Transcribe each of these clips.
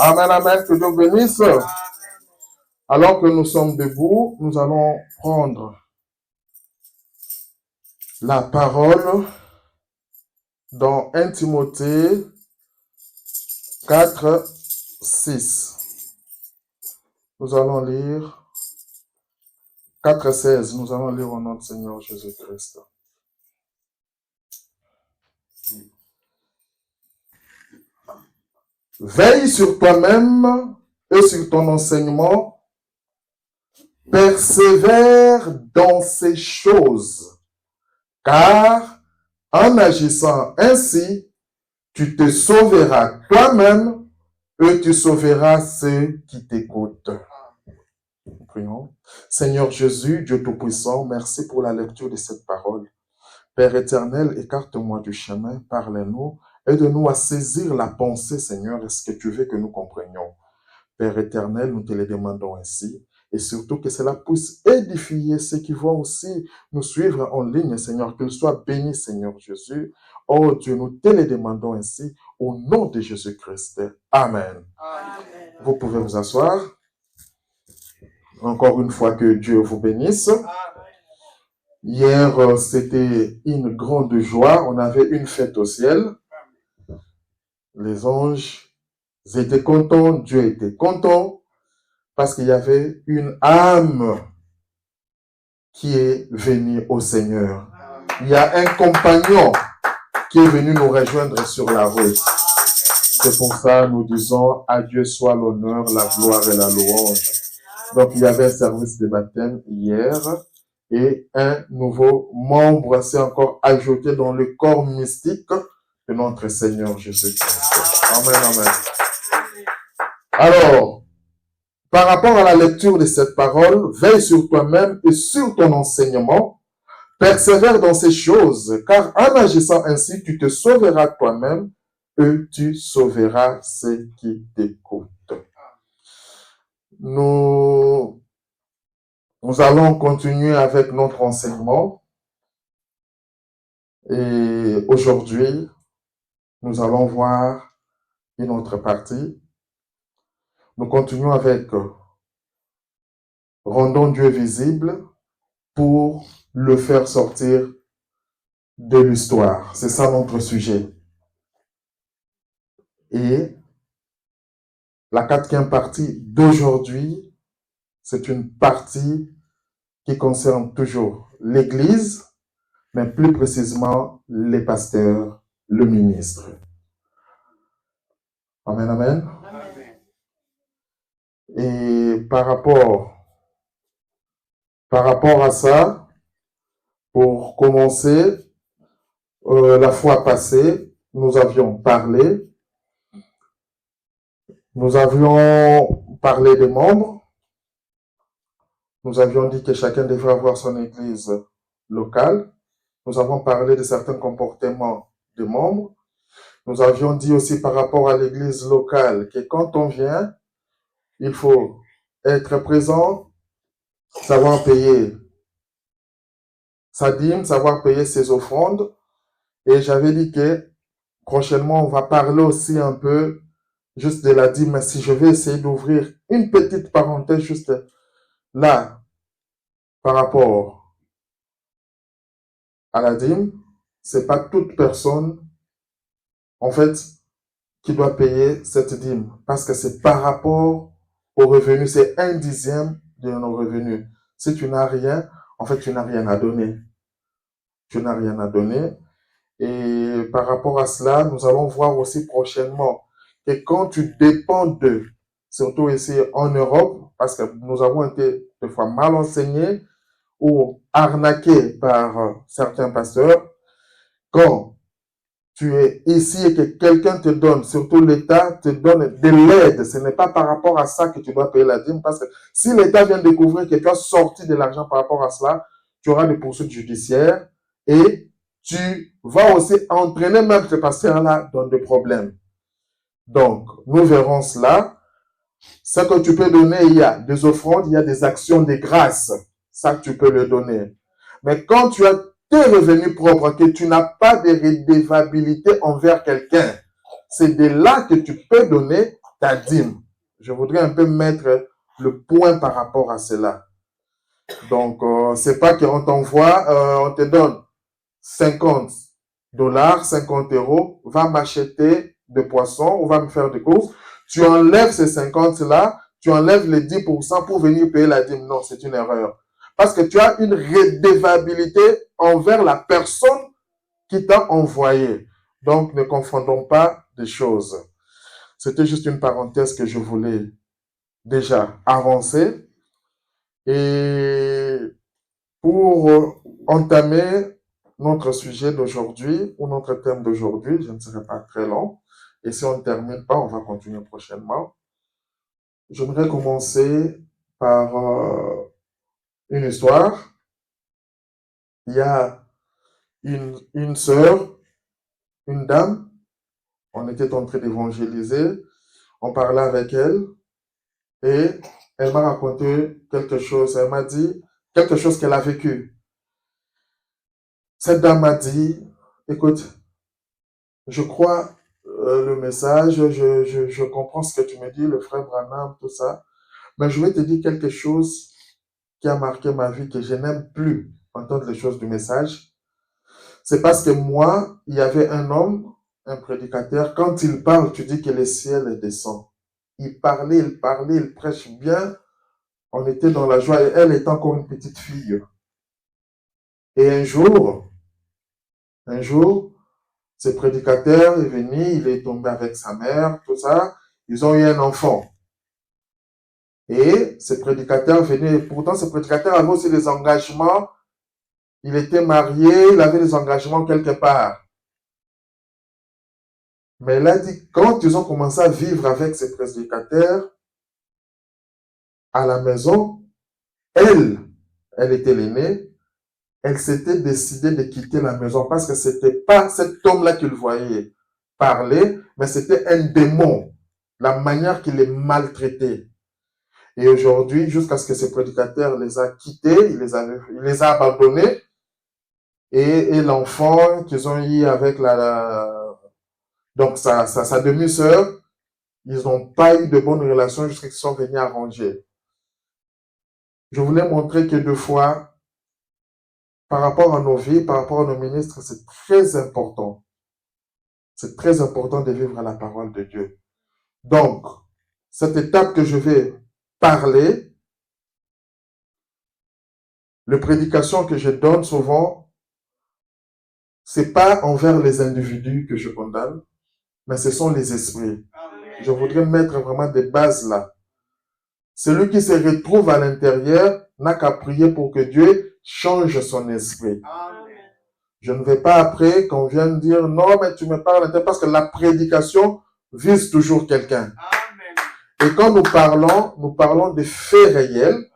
Amen, amen, que Dieu bénisse. Alors que nous sommes debout, nous allons prendre la parole dans 1 Timothée 4, 6. Nous allons lire 4, 16. Nous allons lire au nom du Seigneur Jésus-Christ. Veille sur toi-même et sur ton enseignement. Persévère dans ces choses, car en agissant ainsi, tu te sauveras toi-même et tu sauveras ceux qui t'écoutent. Prions. Seigneur Jésus, Dieu Tout-Puissant, merci pour la lecture de cette parole. Père éternel, écarte-moi du chemin, parle-nous, aide-nous à saisir la pensée, Seigneur, est-ce que tu veux que nous comprenions. Père éternel, nous te le demandons ainsi, et surtout que cela puisse édifier ceux qui vont aussi nous suivre en ligne, Seigneur, qu'ils soient bénis, Seigneur Jésus. Oh Dieu, nous te le demandons ainsi, au nom de Jésus-Christ. Amen. Amen. Vous pouvez vous asseoir. Encore une fois, que Dieu vous bénisse. Amen. Hier, c'était une grande joie. On avait une fête au ciel. Les anges étaient contents, Dieu était content, parce qu'il y avait une âme qui est venue au Seigneur. Il y a un compagnon qui est venu nous rejoindre sur la route. C'est pour ça que nous disons à Dieu soit l'honneur, la gloire et la louange. Donc il y avait un service de baptême hier et un nouveau membre s'est encore ajouté dans le corps mystique de notre Seigneur Jésus-Christ. Amen, amen. Alors, par rapport à la lecture de cette parole, veille sur toi-même et sur ton enseignement, persévère dans ces choses, car en agissant ainsi, tu te sauveras toi-même et tu sauveras ceux qui t'écoutent. Nous allons continuer avec notre enseignement et aujourd'hui, nous allons voir une autre partie. Nous continuons avec rendons Dieu visible pour le faire sortir de l'histoire. C'est ça notre sujet. Et la quatrième partie d'aujourd'hui, c'est une partie qui concerne toujours l'Église, mais plus précisément les pasteurs, le ministre. Amen, amen. Amen. Et par rapport à ça, pour commencer, la fois passée, nous avions parlé des membres. Nous avions dit que chacun devrait avoir son église locale. Nous avons parlé de certains comportements des membres. Nous avions dit aussi par rapport à l'église locale que quand on vient, il faut être présent, savoir payer sa dîme, savoir payer ses offrandes. Et j'avais dit que prochainement, on va parler aussi un peu juste de la dîme. Mais si je vais essayer d'ouvrir une petite parenthèse juste là, par rapport à la dîme, c'est pas toute personne, en fait, qui doit payer cette dîme. Parce que c'est par rapport aux revenus, c'est 1/10 de nos revenus. Si tu n'as rien, en fait, tu n'as rien à donner. Tu n'as rien à donner. Et par rapport à cela, nous allons voir aussi prochainement que quand tu dépends d'eux, surtout ici en Europe, parce que nous avons été des fois mal enseignés ou arnaqués par certains pasteurs, quand tu es ici et que quelqu'un te donne, surtout l'État te donne de l'aide, ce n'est pas par rapport à ça que tu dois payer la dîme, parce que si l'État vient découvrir que tu as sorti de l'argent par rapport à cela, tu auras des poursuites judiciaires et tu vas aussi entraîner même ce pasteur-là dans des problèmes. Donc, nous verrons cela. Ce que tu peux donner, il y a des offrandes, il y a des actions de grâce. Ça, tu peux le donner. Mais quand tu as tes revenus propres, que tu n'as pas de redevabilité envers quelqu'un, c'est de là que tu peux donner ta dîme. Je voudrais un peu mettre le point par rapport à cela. Donc, c'est pas qu'on t'envoie, on te donne $50, 50 euros, va m'acheter de poissons ou va me faire des courses. Tu enlèves ces 50 là, tu enlèves les 10% pour venir payer la dîme. Non, c'est une erreur. Parce que tu as une redevabilité envers la personne qui t'a envoyé. Donc, ne confondons pas des choses. C'était juste une parenthèse que je voulais déjà avancer. Et pour entamer notre sujet d'aujourd'hui ou notre thème d'aujourd'hui, je ne serai pas très long. Et si on ne termine pas, on va continuer prochainement. J'aimerais commencer par une histoire. Il y a une sœur, une dame, on était en train d'évangéliser, on parlait avec elle et elle m'a raconté quelque chose, elle m'a dit quelque chose qu'elle a vécu. Cette dame m'a dit, écoute, je crois le message, je comprends ce que tu me dis, le frère Branham, tout ça, mais je vais te dire quelque chose qui a marqué ma vie, que je n'aime plus entendre les choses du message. C'est parce que moi, il y avait un homme, un prédicateur, quand il parle, tu dis que le ciel descend. Il parlait, il prêche bien. On était dans la joie et elle est encore une petite fille. Et un jour, ce prédicateur est venu, il est tombé avec sa mère, tout ça. Ils ont eu un enfant. Et ce prédicateur venait, pourtant ce prédicateur avait aussi des engagements. Il était marié, il avait des engagements quelque part. Mais elle a dit, quand ils ont commencé à vivre avec ces prédicateurs à la maison, elle était l'aînée, elle s'était décidée de quitter la maison parce que c'était pas cet homme-là qu'il voyait parler, mais c'était un démon, la manière qu'il les maltraitait. Et aujourd'hui, jusqu'à ce que ces prédicateurs les a quittés, il les a abandonnés, et l'enfant qu'ils ont eu avec donc sa demi-sœur, ils n'ont pas eu de bonnes relations jusqu'à ce qu'ils sont venus arranger. Je voulais montrer que deux fois, par rapport à nos vies, par rapport à nos ministres, c'est très important. C'est très important de vivre la parole de Dieu. Donc, cette étape que je vais parler, les prédications que je donne souvent, c'est pas envers les individus que je condamne, mais ce sont les esprits. Je voudrais mettre vraiment des bases là. Celui qui se retrouve à l'intérieur n'a qu'à prier pour que Dieu change son esprit. Je ne vais pas après qu'on vienne dire non, mais tu me parles à l'intérieur parce que la prédication vise toujours quelqu'un. Et quand nous parlons des faits réels,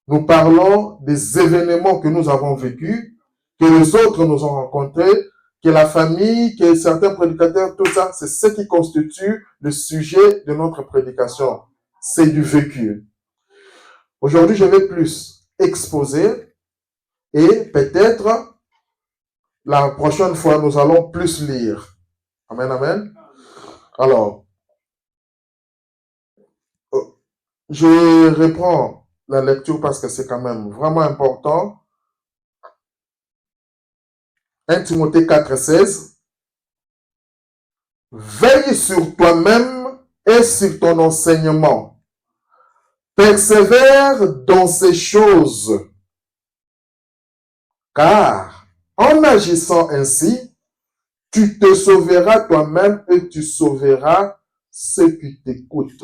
nous parlons des événements que nous avons vécus, que les autres nous ont rencontrés, que la famille, que certains prédicateurs, tout ça, c'est ce qui constitue le sujet de notre prédication. C'est du vécu. Aujourd'hui, je vais plus exposer et peut-être la prochaine fois, nous allons plus lire. Amen, amen. Alors, je reprends la lecture parce que c'est quand même vraiment important. 1 Timothée 4,16. Veille sur toi-même et sur ton enseignement. Persévère dans ces choses. Car en agissant ainsi, tu te sauveras toi-même et tu sauveras ceux qui t'écoutent.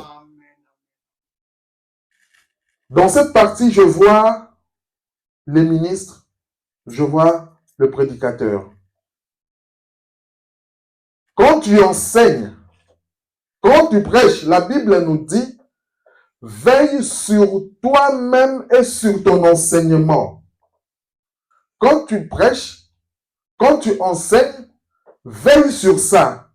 Dans cette partie, je vois les ministres, je vois le prédicateur. Quand tu enseignes, quand tu prêches, la Bible nous dit, veille sur toi-même et sur ton enseignement. Quand tu prêches, quand tu enseignes, veille sur ça.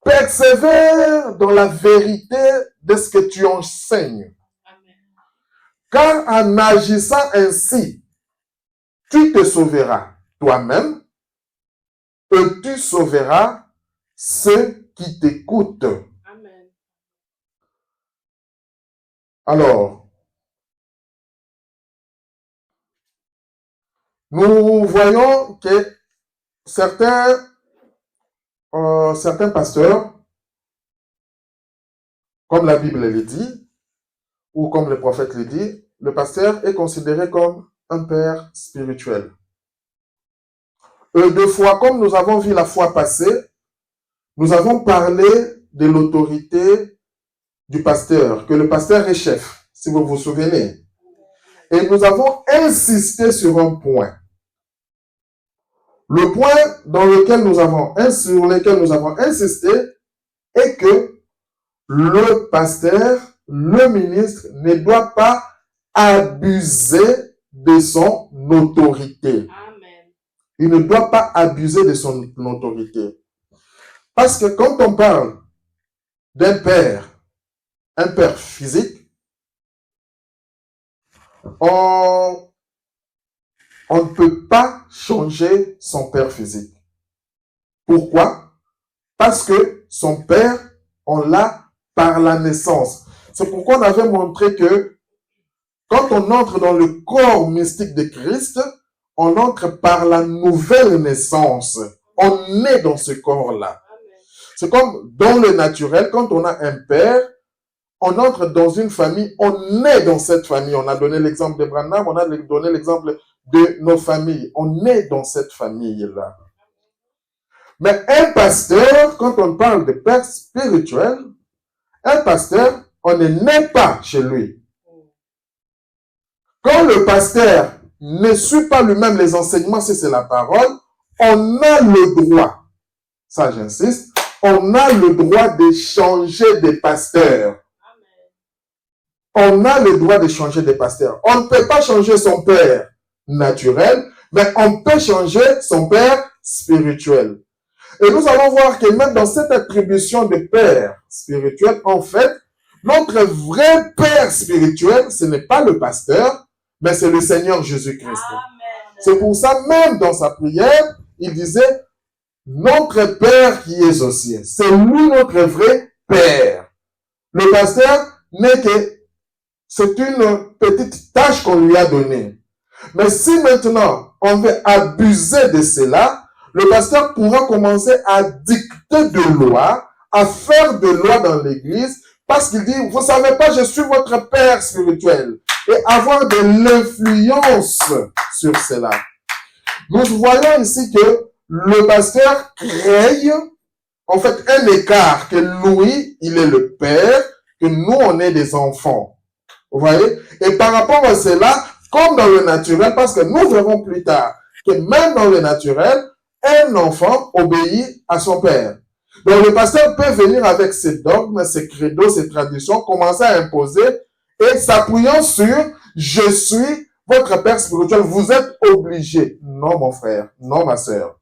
Persévère dans la vérité de ce que tu enseignes. Car en agissant ainsi, tu te sauveras toi-même et tu sauveras ceux qui t'écoute. Amen. Alors, nous voyons que certains pasteurs, comme la Bible le dit, ou comme le prophète le dit, le pasteur est considéré comme un père spirituel. Deux fois, comme nous avons vu la fois passée, nous avons parlé de l'autorité du pasteur, que le pasteur est chef, si vous vous souvenez. Et nous avons insisté sur un point. Le point sur lequel nous avons insisté est que le pasteur, le ministre, ne doit pas abuser de son autorité. Amen. Il ne doit pas abuser de son autorité. Parce que quand on parle d'un père, un père physique, on ne peut pas changer son père physique. Pourquoi? Parce que son père, on l'a par la naissance. C'est pourquoi on avait montré que quand on entre dans le corps mystique de Christ, on entre par la nouvelle naissance. On est dans ce corps-là. C'est comme dans le naturel, quand on a un père, on entre dans une famille, on est dans cette famille. On a donné l'exemple de Branham, on a donné l'exemple de nos familles. On est dans cette famille-là. Mais un pasteur, quand on parle de père spirituel, un pasteur, on ne naît pas chez lui. Quand le pasteur ne suit pas lui-même les enseignements, si c'est la parole, on a le droit, ça j'insiste, on a le droit de changer de pasteur. On a le droit de changer de pasteur. On ne peut pas changer son père naturel, mais on peut changer son père spirituel. Et nous allons voir que même dans cette attribution de père spirituel, en fait, notre vrai père spirituel, ce n'est pas le pasteur, mais c'est le Seigneur Jésus-Christ. C'est pour ça, même dans sa prière, il disait, notre Père qui est aux cieux. C'est lui notre vrai Père. Le pasteur n'est que, c'est une petite tâche qu'on lui a donnée. Mais si maintenant, on veut abuser de cela, le pasteur pourra commencer à dicter de loi, à faire de loi dans l'église, parce qu'il dit, vous savez pas, je suis votre père spirituel. Et avoir de l'influence sur cela. Nous voyons ici que le pasteur crée, en fait, un écart, que lui, il est le père, que nous, on est des enfants. Vous voyez? Et par rapport à cela, comme dans le naturel, parce que nous verrons plus tard, que même dans le naturel, un enfant obéit à son père. Donc le pasteur peut venir avec ses dogmes, ses credos, ses traditions, commencer à imposer et s'appuyant sur « je suis votre père spirituel, vous êtes obligé ». Non mon frère, non ma sœur.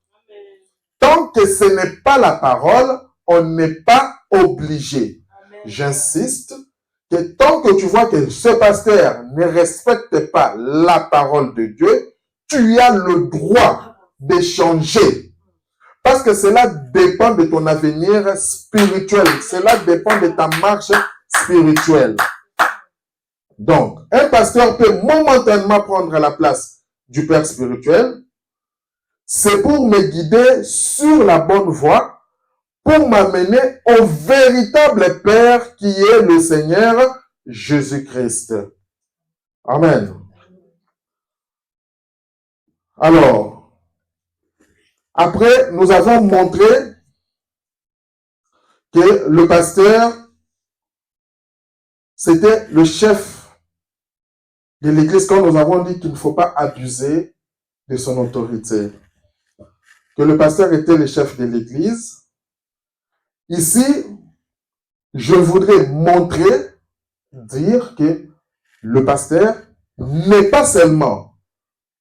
Tant que ce n'est pas la parole, on n'est pas obligé. J'insiste que tant que tu vois que ce pasteur ne respecte pas la parole de Dieu, tu as le droit de changer. Parce que cela dépend de ton avenir spirituel. Cela dépend de ta marche spirituelle. Donc, un pasteur peut momentanément prendre la place du père spirituel. C'est pour me guider sur la bonne voie, pour m'amener au véritable Père qui est le Seigneur Jésus-Christ. Amen. Alors, après, nous avons montré que le pasteur, c'était le chef de l'église quand nous avons dit qu'il ne faut pas abuser de son autorité. Que le pasteur était le chef de l'église. Ici, je voudrais montrer, dire que le pasteur n'est pas seulement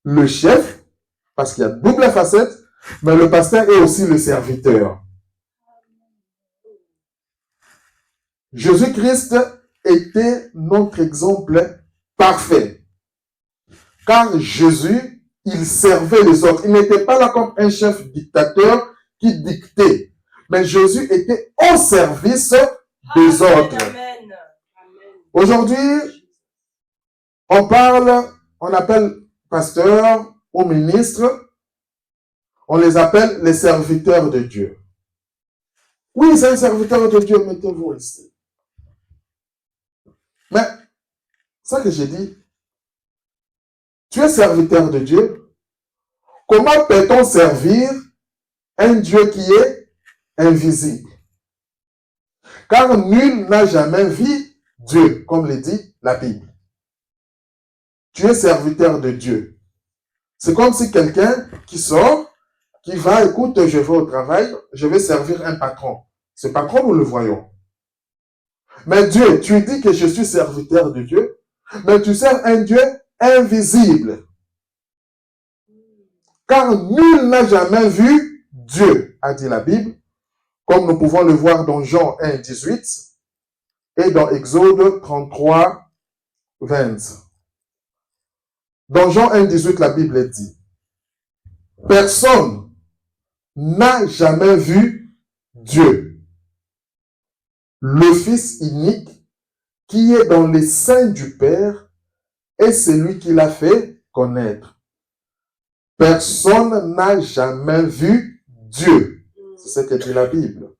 le chef, parce qu'il y a double facette, mais le pasteur est aussi le serviteur. Jésus-Christ était notre exemple parfait. Car Jésus, il servait les autres. Il n'était pas là comme un chef dictateur qui dictait. mais Jésus était au service des autres. Amen. Aujourd'hui, on appelle pasteurs ou ministres, on les appelle les serviteurs de Dieu. Oui, c'est un serviteur de Dieu, mettez-vous ici. Mais, ça que j'ai dit, tu es serviteur de Dieu. Comment peut-on servir un Dieu qui est invisible? Car nul n'a jamais vu Dieu, comme le dit la Bible. Tu es serviteur de Dieu. C'est comme si quelqu'un qui sort, qui va, écoute, je vais au travail, je vais servir un patron. Ce patron, nous le voyons. Mais Dieu, tu dis que je suis serviteur de Dieu, mais tu sers un Dieu invisible. Car nul n'a jamais vu Dieu, a dit la Bible, comme nous pouvons le voir dans Jean 1, 18 et dans Exode 33, 20. Dans Jean 1, 18, la Bible dit, personne n'a jamais vu Dieu, le Fils unique qui est dans les seins du Père et celui qui l'a fait connaître. Personne n'a jamais vu Dieu. C'est ce que dit la Bible.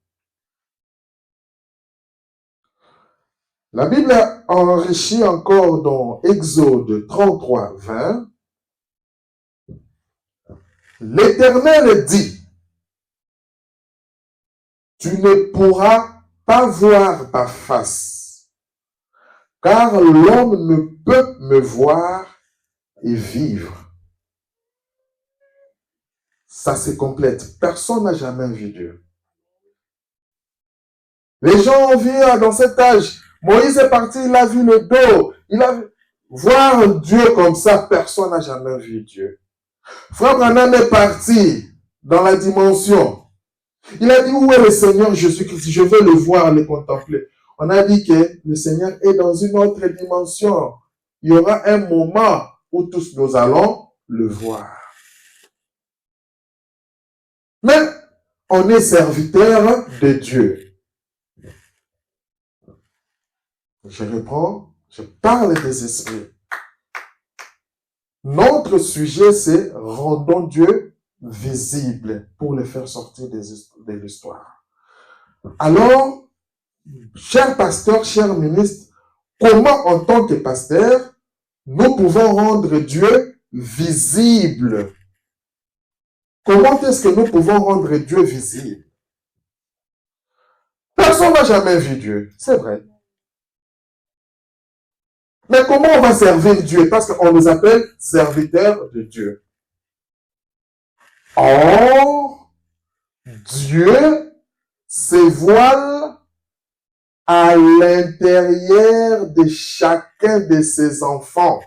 La Bible enrichit encore dans Exode 33, 20. L'Éternel dit, tu ne pourras pas voir ma face, car l'homme ne peut me voir et vivre. Ça se complète. Personne n'a jamais vu Dieu. Les gens ont vu dans cet âge, Moïse est parti, il a vu le dos. Il a vu. Voir Dieu comme ça, personne n'a jamais vu Dieu. Frère Branham est parti dans la dimension. Il a dit, où est le Seigneur Jésus-Christ? Je veux le voir, le contempler. On a dit que le Seigneur est dans une autre dimension. Il y aura un moment où tous nous allons le voir. Mais on est serviteur de Dieu. Je reprends, je parle des esprits. Notre sujet, c'est rendons Dieu visible pour le faire sortir de l'histoire. Alors, chers pasteurs, chers ministres, comment en tant que pasteur, nous pouvons rendre Dieu visible? Comment est-ce que nous pouvons rendre Dieu visible? Personne n'a jamais vu Dieu, c'est vrai. Mais comment on va servir Dieu? Parce qu'on nous appelle serviteurs de Dieu. Or, Dieu se voile à l'intérieur de chacun de ses enfants.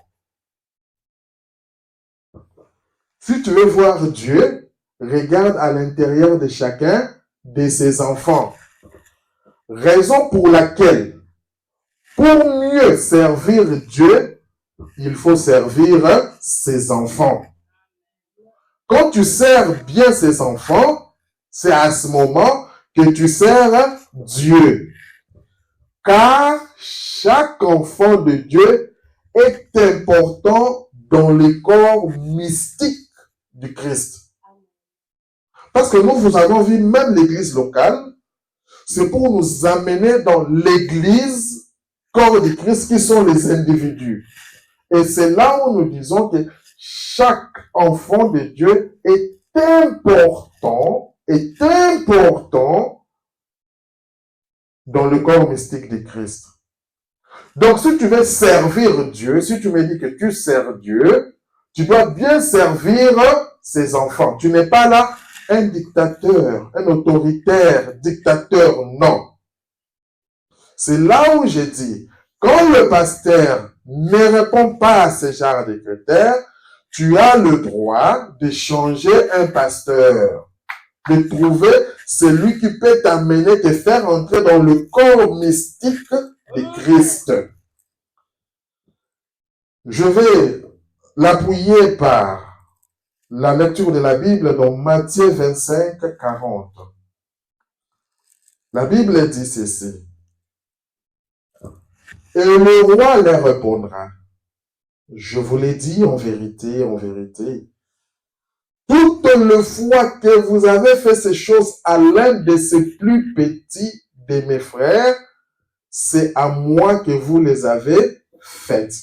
Si tu veux voir Dieu, regarde à l'intérieur de chacun de ses enfants. Raison pour laquelle, pour mieux servir Dieu, il faut servir ses enfants. Quand tu sers bien ses enfants, c'est à ce moment que tu sers Dieu. Car chaque enfant de Dieu est important dans le corps mystique du Christ. Parce que nous avons vu même l'église locale, c'est pour nous amener dans l'église, corps du Christ, qui sont les individus. Et c'est là où nous disons que chaque enfant de Dieu est important dans le corps mystique de Christ. Donc, si tu veux servir Dieu, si tu me dis que tu sers Dieu, tu dois bien servir ses enfants. Tu n'es pas là un dictateur, un autoritaire, dictateur, non. C'est là où j'ai dit, quand le pasteur ne répond pas à ce genre de critères, tu as le droit de changer un pasteur, de trouver celui qui peut t'amener, te faire entrer dans le corps mystique de Christ. Je vais l'appuyer par la lecture de la Bible dans Matthieu 25, 40. La Bible dit ceci. Et le roi leur répondra. Je vous l'ai dit en vérité, toute le fois que vous avez fait ces choses à l'un de ces plus petits de mes frères, c'est à moi que vous les avez faites.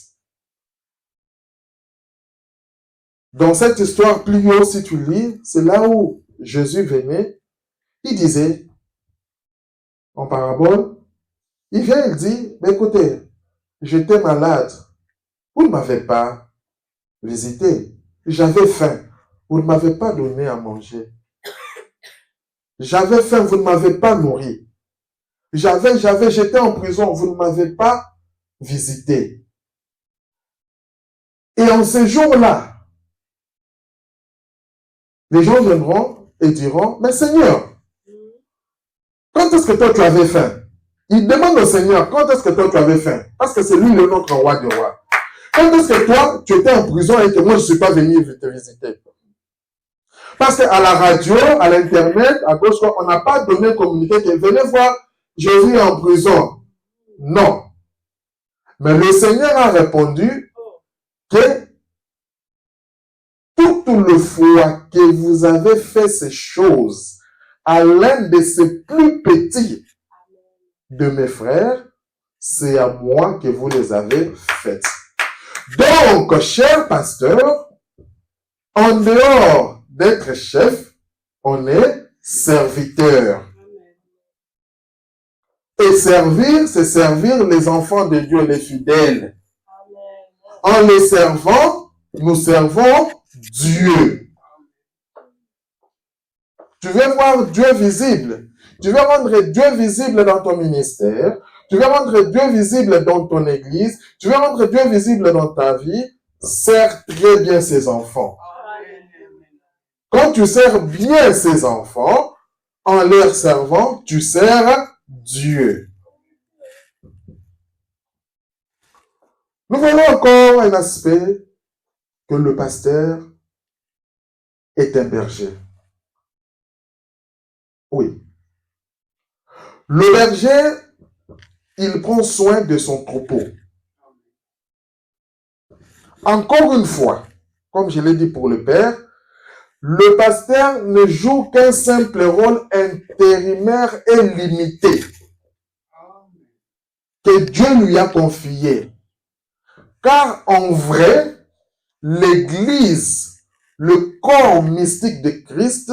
Dans cette histoire plus haut, si tu lis, c'est là où Jésus venait, il disait, en parabole, il vient, il dit, mais écoutez, j'étais malade, vous ne m'avez pas visité, j'avais faim, vous ne m'avez pas donné à manger. J'avais faim, vous ne m'avez pas nourri. J'étais en prison, vous ne m'avez pas visité. Et en ces jours-là, les gens viendront et diront, mais Seigneur, quand est-ce que toi tu avais faim? Il demande au Seigneur, quand est-ce que toi tu avais faim? Parce que c'est lui le notre roi du roi. Quand est-ce que toi tu étais en prison et que moi je ne suis pas venu te visiter? Parce qu'à la radio, à l'internet, à gauche, on n'a pas donné un communiqué que venez voir, Jésus est en prison. Non. Mais le Seigneur a répondu que toute le fois que vous avez fait ces choses à l'un de ces plus petits de mes frères, c'est à moi que vous les avez faites. Donc, cher pasteur, en dehors d'être chef, on est serviteur. Et servir, c'est servir les enfants de Dieu, les fidèles. En les servant, nous servons Dieu. Tu veux voir Dieu visible. Tu veux rendre Dieu visible dans ton ministère. Tu veux rendre Dieu visible dans ton église. Tu veux rendre Dieu visible dans ta vie. Sers très bien ses enfants. Quand tu sers bien ses enfants, en leur servant, tu sers Dieu. Nous voyons encore un aspect que le pasteur est un berger. Oui. Le berger, il prend soin de son troupeau. Encore une fois, comme je l'ai dit pour le Père, le pasteur ne joue qu'un simple rôle intérimaire et limité que Dieu lui a confié. Car en vrai, l'Église, le corps mystique de Christ,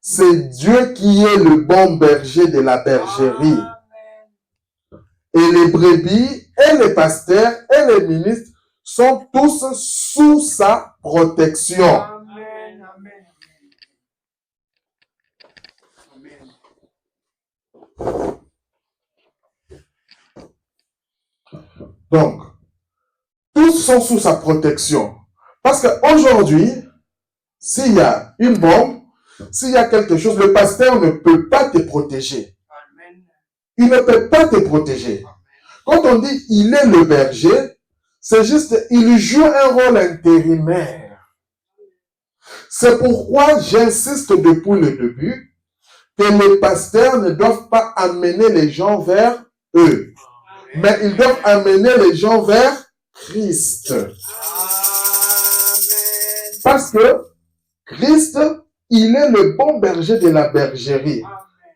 c'est Dieu qui est le bon berger de la bergerie. Et les brebis, et les pasteurs, et les ministres sont tous sous sa protection. Amen. Donc, tous sont sous sa protection. Parce qu'aujourd'hui, s'il y a une bombe, s'il y a quelque chose, le pasteur ne peut pas te protéger. Il ne peut pas te protéger. Quand on dit il est le berger, c'est juste, il joue un rôle intérimaire. C'est pourquoi j'insiste depuis le début que les pasteurs ne doivent pas amener les gens vers eux, mais ils doivent amener les gens vers Christ. Amen. Parce que Christ, il est le bon berger de la bergerie.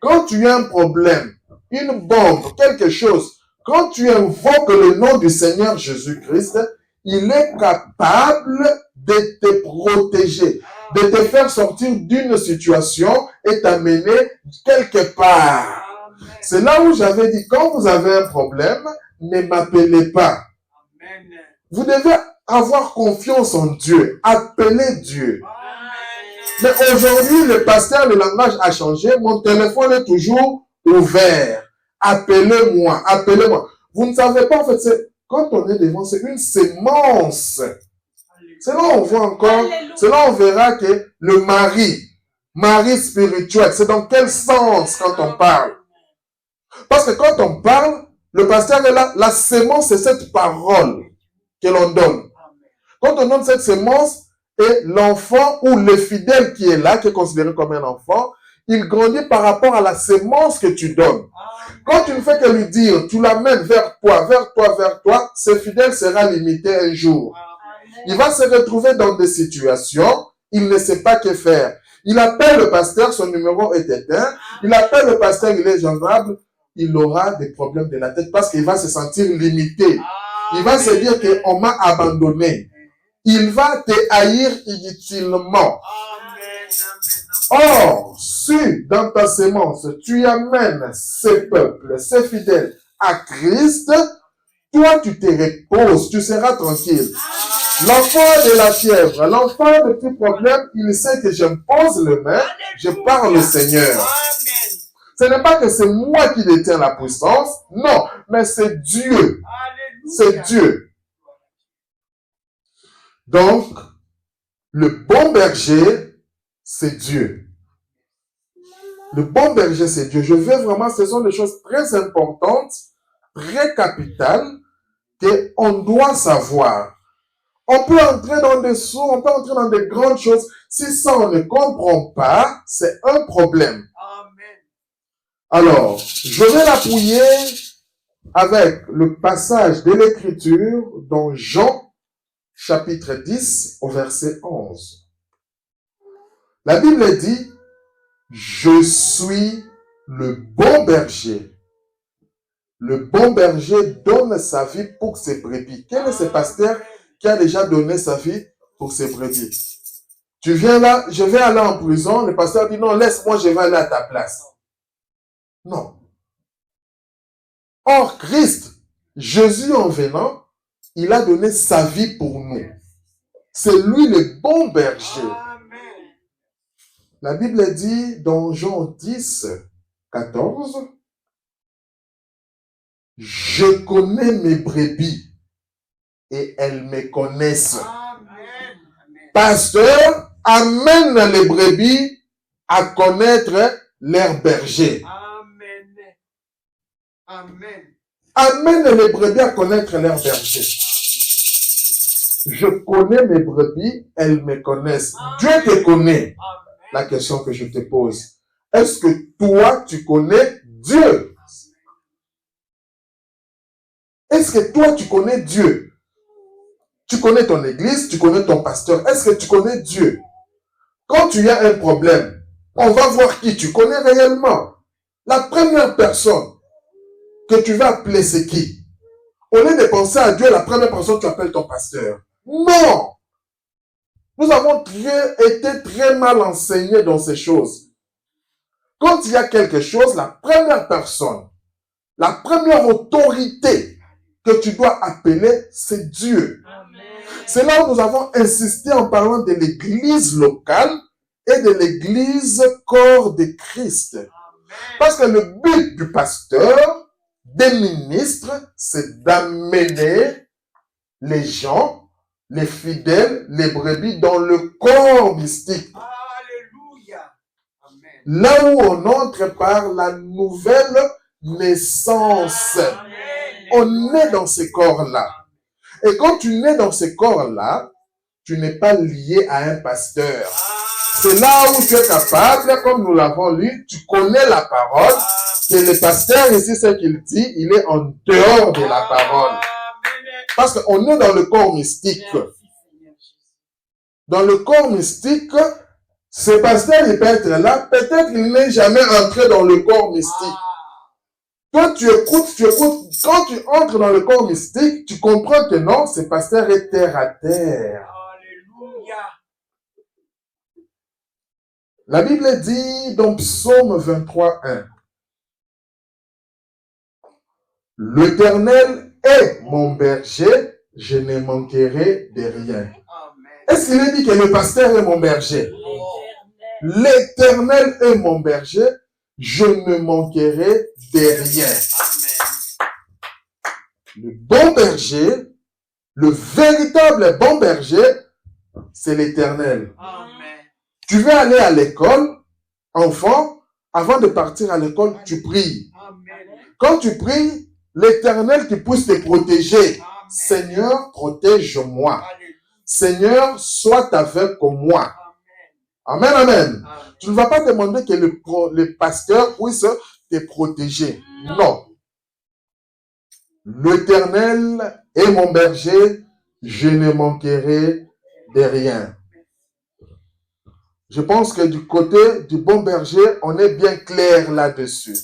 Quand tu as un problème, une bombe, quelque chose, quand tu invoques le nom du Seigneur Jésus-Christ, il est capable de te protéger, de te faire sortir d'une situation et t'amener quelque part. C'est là où j'avais dit, quand vous avez un problème, ne m'appelez pas. Vous devez avoir confiance en Dieu. Appelez Dieu. Mais aujourd'hui, le pasteur, le langage a changé. Mon téléphone est toujours ouvert. Appelez-moi, appelez-moi. Vous ne savez pas, en fait, quand on est devant, c'est une sémence. C'est là on voit encore, c'est là on verra que le mari spirituel, c'est dans quel sens quand on parle? Parce que quand on parle, le pasteur est là, la sémence, c'est cette parole que l'on donne. Quand on donne cette sémence, et l'enfant ou le fidèle qui est là, qui est considéré comme un enfant, il grandit par rapport à la sémence que tu donnes. Quand tu ne fais que lui dire, tu l'amènes vers toi, vers toi, vers toi, ce fidèle sera limité un jour. Il va se retrouver dans des situations, il ne sait pas que faire. Il appelle le pasteur, son numéro est éteint. Il appelle le pasteur, il est joignable. Il aura des problèmes de la tête parce qu'il va se sentir limité. Il va se dire qu'on m'a abandonné. Il va te haïr inutilement. Or, si dans ta sémence, tu amènes ces peuples, ces fidèles à Christ, toi, tu te reposes, tu seras tranquille. L'enfant de la fièvre, l'enfant de tout problème, il sait que je me pose le main, je parle au Seigneur. Ce n'est pas que c'est moi qui détiens la puissance, non, mais c'est Dieu. C'est Dieu. Donc, le bon berger, c'est Dieu. Le bon berger, c'est Dieu. Je veux vraiment, ce sont des choses très importantes, très capitales, qu'on doit savoir. On peut entrer dans des sauts, on peut entrer dans des grandes choses. Si ça, on ne comprend pas, c'est un problème. Amen. Alors, je vais l'appuyer avec le passage de l'Écriture dans Jean, chapitre 10, au verset 11. La Bible dit, « Je suis le bon berger. Le bon berger donne sa vie pour ses brebis. » Quel est ce pasteur qui a déjà donné sa vie pour ses brebis? Tu viens là, je vais aller en prison. Le pasteur dit, non, laisse-moi, je vais aller à ta place. Non. Or, Christ, Jésus en venant, il a donné sa vie pour nous. C'est lui le bon berger. La Bible dit dans Jean 10, 14, « Je connais mes brebis et elles me connaissent. » Pasteur, amène les brebis à connaître leur berger. Amen. Amène les brebis à connaître leur berger. Je connais mes brebis, elles me connaissent. Dieu te connaît. La question que je te pose, est-ce que toi, tu connais Dieu? Est-ce que toi, tu connais Dieu? Tu connais ton église, tu connais ton pasteur. Est-ce que tu connais Dieu? Quand tu as un problème, on va voir qui tu connais réellement. La première personne que tu vas appeler, c'est qui? Au lieu de penser à Dieu, la première personne, tu appelles ton pasteur. Non! Nous avons été très mal enseignés dans ces choses. Quand il y a quelque chose, la première personne, la première autorité que tu dois appeler, c'est Dieu. C'est là où nous avons insisté en parlant de l'église locale et de l'église corps de Christ. Parce que le but du pasteur, des ministres, c'est d'amener les gens, les fidèles, les brebis dans le corps mystique. Alléluia. Amen. Là où on entre par la nouvelle naissance. Amen. On est dans ce corps-là. Et quand tu nais dans ce corps-là, tu n'es pas lié à un pasteur. C'est là où tu es capable, comme nous l'avons lu, tu connais la parole, que le pasteur ici, ce qu'il dit, il est en dehors de la parole. Parce qu'on est dans le corps mystique. Dans le corps mystique, ce pasteur, il peut être là, peut-être qu'il n'est jamais entré dans le corps mystique. Toi, tu écoutes, quand tu entres dans le corps mystique, tu comprends que non, ce pasteur est terre à terre. Alléluia. La Bible dit dans Psaume 23, 1, « L'Éternel est mon berger, je ne manquerai de rien. » Est-ce qu'il est dit que le pasteur est mon berger? L'Éternel est mon berger, je ne manquerai de rien. Le bon berger, le véritable bon berger, c'est l'Éternel. Tu veux aller à l'école, enfant, avant de partir à l'école, tu pries. Quand tu pries, l'Éternel qui puisse te protéger. Seigneur, protège-moi. Seigneur, sois avec moi. Amen, amen. Tu ne vas pas demander que le pasteur puisse te protéger. Non. L'Éternel est mon berger, je ne manquerai de rien. Je pense que du côté du bon berger, on est bien clair là-dessus.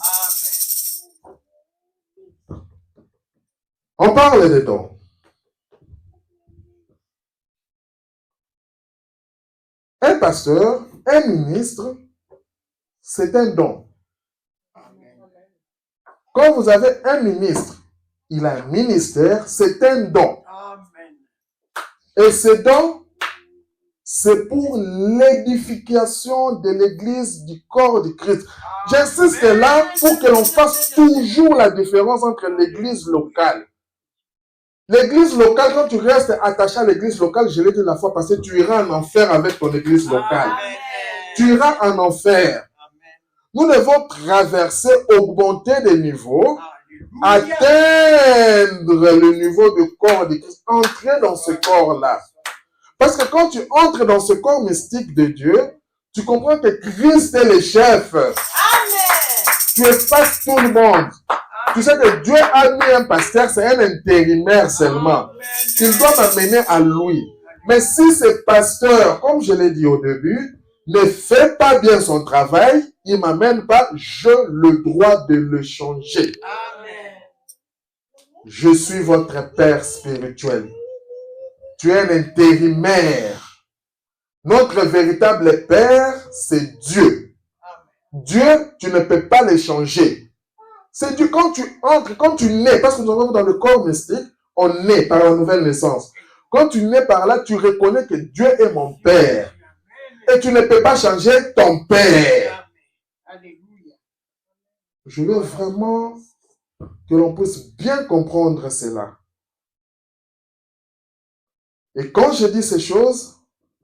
On parle de dons. Un pasteur, un ministre, c'est un don. Quand vous avez un ministre, il a un ministère, c'est un don. Et ce don, c'est pour l'édification de l'église du corps de Christ. J'insiste là pour que l'on fasse toujours la différence entre l'église locale. L'église locale, quand tu restes attaché à l'église locale, je l'ai dit la fois passée, tu iras en enfer avec ton église locale. Tu iras en enfer. Nous devons traverser, augmenter des niveaux, atteindre le niveau du corps de Christ, entrer dans ce corps-là. Parce que quand tu entres dans ce corps mystique de Dieu, tu comprends que Christ est le chef. Amen. Tu effaces tout le monde. Tu sais que Dieu a mis un pasteur, c'est un intérimaire seulement. Il doit m'amener à lui. Mais si ce pasteur, comme je l'ai dit au début, ne fait pas bien son travail, il ne m'amène pas, j'ai le droit de le changer. Amen. Je suis votre père spirituel. Tu es un intérimaire. Notre véritable père, c'est Dieu. Dieu, tu ne peux pas le changer. C'est Dieu, quand tu entres, quand tu nais, parce que nous sommes dans le corps mystique, on naît par la nouvelle naissance. Quand tu nais par là, tu reconnais que Dieu est mon père. Et tu ne peux pas changer ton père. Je veux vraiment que l'on puisse bien comprendre cela. Et quand je dis ces choses,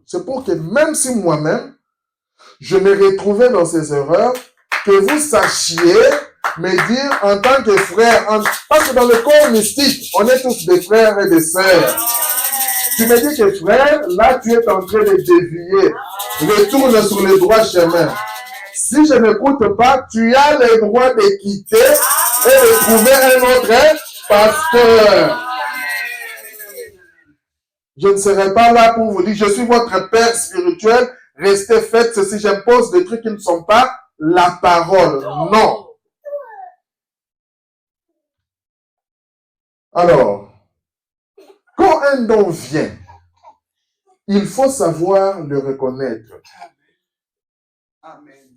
c'est pour que même si moi-même, je me retrouvais dans ces erreurs, que vous sachiez me dire en tant que frère, parce que dans le corps mystique, on est tous des frères et des sœurs. Tu me dis que frère, là tu es en train de dévier. Retourne sur le droit chemin. Si je n'écoute pas, tu as le droit de quitter et de trouver un autre pasteur. Je ne serai pas là pour vous dire, je suis votre père spirituel, restez, faites ceci, j'impose des trucs qui ne sont pas la parole. Non. Alors, quand un don vient, il faut savoir le reconnaître.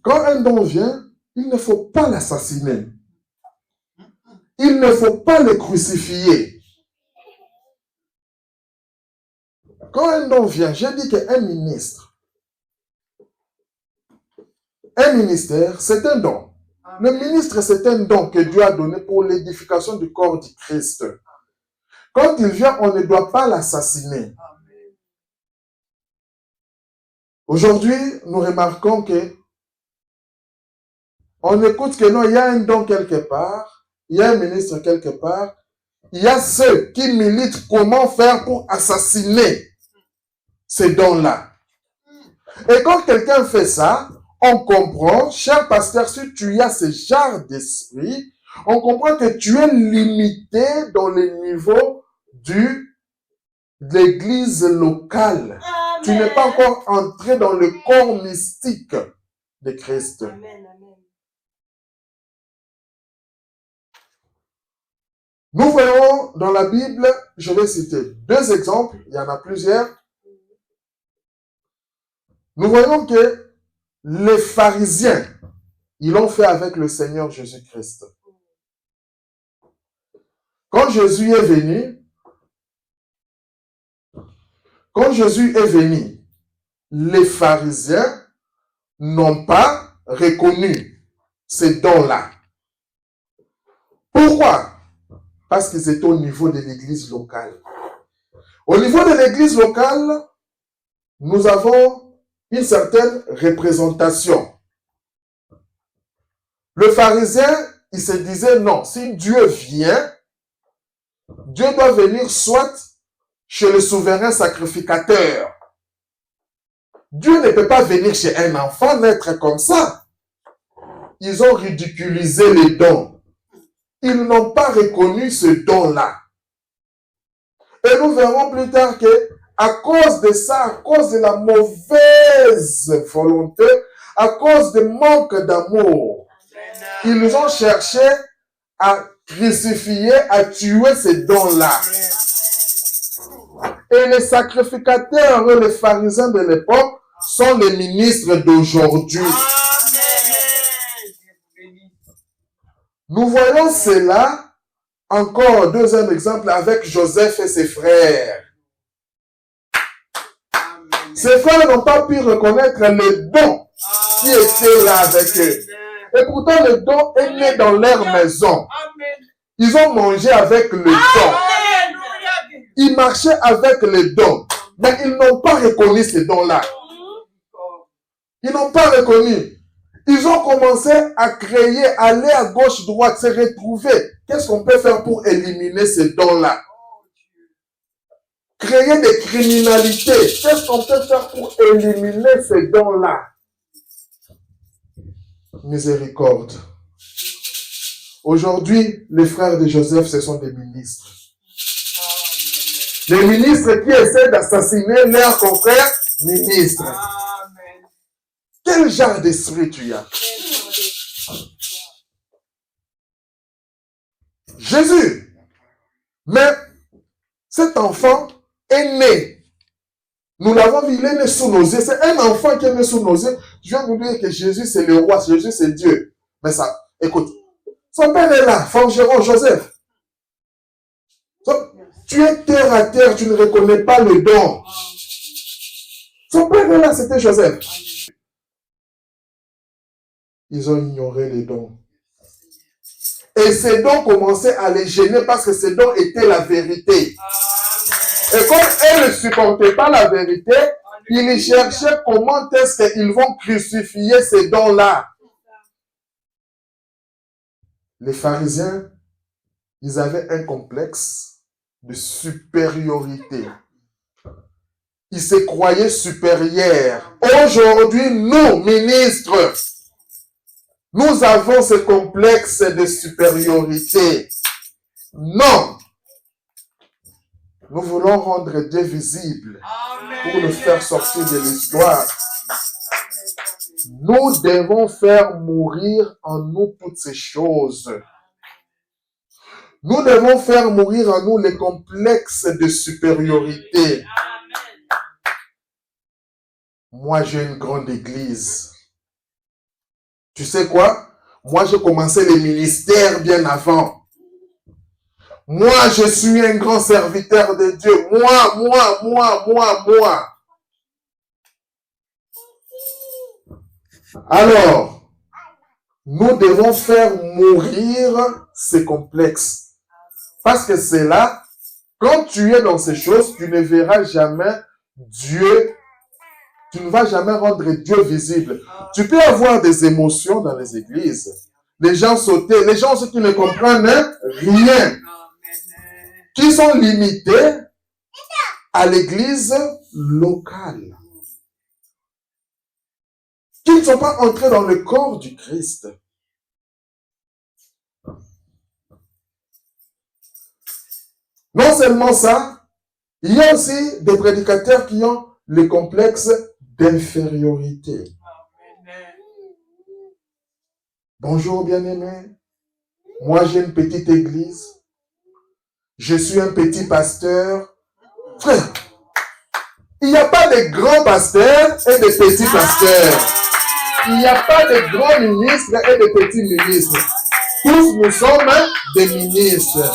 Quand un don vient, il ne faut pas l'assassiner. Il ne faut pas le crucifier. Quand un don vient, j'ai dit qu'un ministre, un ministère, c'est un don. Le ministre, c'est un don que Dieu a donné pour l'édification du corps du Christ. Quand il vient, on ne doit pas l'assassiner. Aujourd'hui, nous remarquons que on écoute que non, il y a un don quelque part, il y a un ministre quelque part, il y a ceux qui militent comment faire pour assassiner ces dons-là. Et quand quelqu'un fait ça, on comprend, cher pasteur, si tu as ce genre d'esprit, on comprend que tu es limité dans le niveau de l'église locale. Amen. Tu n'es pas encore entré dans le corps mystique de Christ. Amen, amen. Nous voyons dans la Bible, je vais citer 2 exemples, il y en a plusieurs. Nous voyons que les pharisiens, ils l'ont fait avec le Seigneur Jésus-Christ. Quand Jésus est venu, les pharisiens n'ont pas reconnu ces dons-là. Pourquoi? Parce qu'ils étaient au niveau de l'église locale. Au niveau de l'église locale, nous avons une certaine représentation. Le pharisien, il se disait non, si Dieu vient, Dieu doit venir soit chez le souverain sacrificateur. Dieu ne peut pas venir chez un enfant naître comme ça. Ils ont ridiculisé les dons. Ils n'ont pas reconnu ce don-là. Et nous verrons plus tard que, à cause de ça, à cause de la mauvaise volonté, à cause du manque d'amour, ils ont cherché à crucifier, à tuer ces dons-là. Et les sacrificateurs, les pharisiens de l'époque, sont les ministres d'aujourd'hui. Nous voyons cela, encore deuxième exemple, avec Joseph et ses frères. Ses frères n'ont pas pu reconnaître le don qui était là avec eux. Et pourtant, le don est né dans leur maison. Ils ont mangé avec le don. Ils marchaient avec le don. Mais ils n'ont pas reconnu ce don-là. Ils n'ont pas reconnu. Ils ont commencé à créer, aller à gauche, droite, se retrouver. Qu'est-ce qu'on peut faire pour éliminer ces dons-là? Créer des criminalités. Qu'est-ce qu'on peut faire pour éliminer ces dons-là? Miséricorde. Aujourd'hui, les frères de Joseph, ce sont des ministres. Les ministres qui essaient d'assassiner leurs confrères ministres. Quel genre d'esprit tu as? Jésus. Mais cet enfant est né. Nous l'avons vu, il est né sous nos yeux. C'est un enfant qui est né sous nos yeux. Je viens vous dire que Jésus, c'est le roi. Jésus, c'est Dieu. Mais ça, écoute. Son père est là, forgeron Joseph. Tu es terre à terre, tu ne reconnais pas le don. Son père est là, c'était Joseph. Ils ont ignoré les dons. Et ces dons commençaient à les gêner parce que ces dons étaient la vérité. Et comme elles ne supportaient pas la vérité, ils cherchaient comment est-ce qu'ils vont crucifier ces dons-là. Les pharisiens, ils avaient un complexe de supériorité. Ils se croyaient supérieurs. Aujourd'hui, nous, ministres, nous avons ce complexe de supériorité. Non. Nous voulons rendre Dieu visible pour le faire sortir de l'histoire. Nous devons faire mourir en nous toutes ces choses. Nous devons faire mourir en nous les complexes de supériorité. Moi, j'ai une grande église. Tu sais quoi? Moi, j'ai commencé les ministères bien avant. Moi, je suis un grand serviteur de Dieu. Moi. Alors, nous devons faire mourir ces complexes. Parce que c'est là, quand tu es dans ces choses, tu ne verras jamais Dieu. Tu ne vas jamais rendre Dieu visible. Tu peux avoir des émotions dans les églises. Les gens sauter, les gens ceux qui ne comprennent rien. Qui sont limités à l'église locale. Qui ne sont pas entrés dans le corps du Christ. Non seulement ça, il y a aussi des prédicateurs qui ont le complexe d'infériorité. Bonjour bien-aimés. Moi j'ai une petite église. Je suis un petit pasteur. Frère, il n'y a pas de grands pasteurs et de petits pasteurs. Il n'y a pas de grands ministres et de petits ministres. Tous nous sommes des ministres.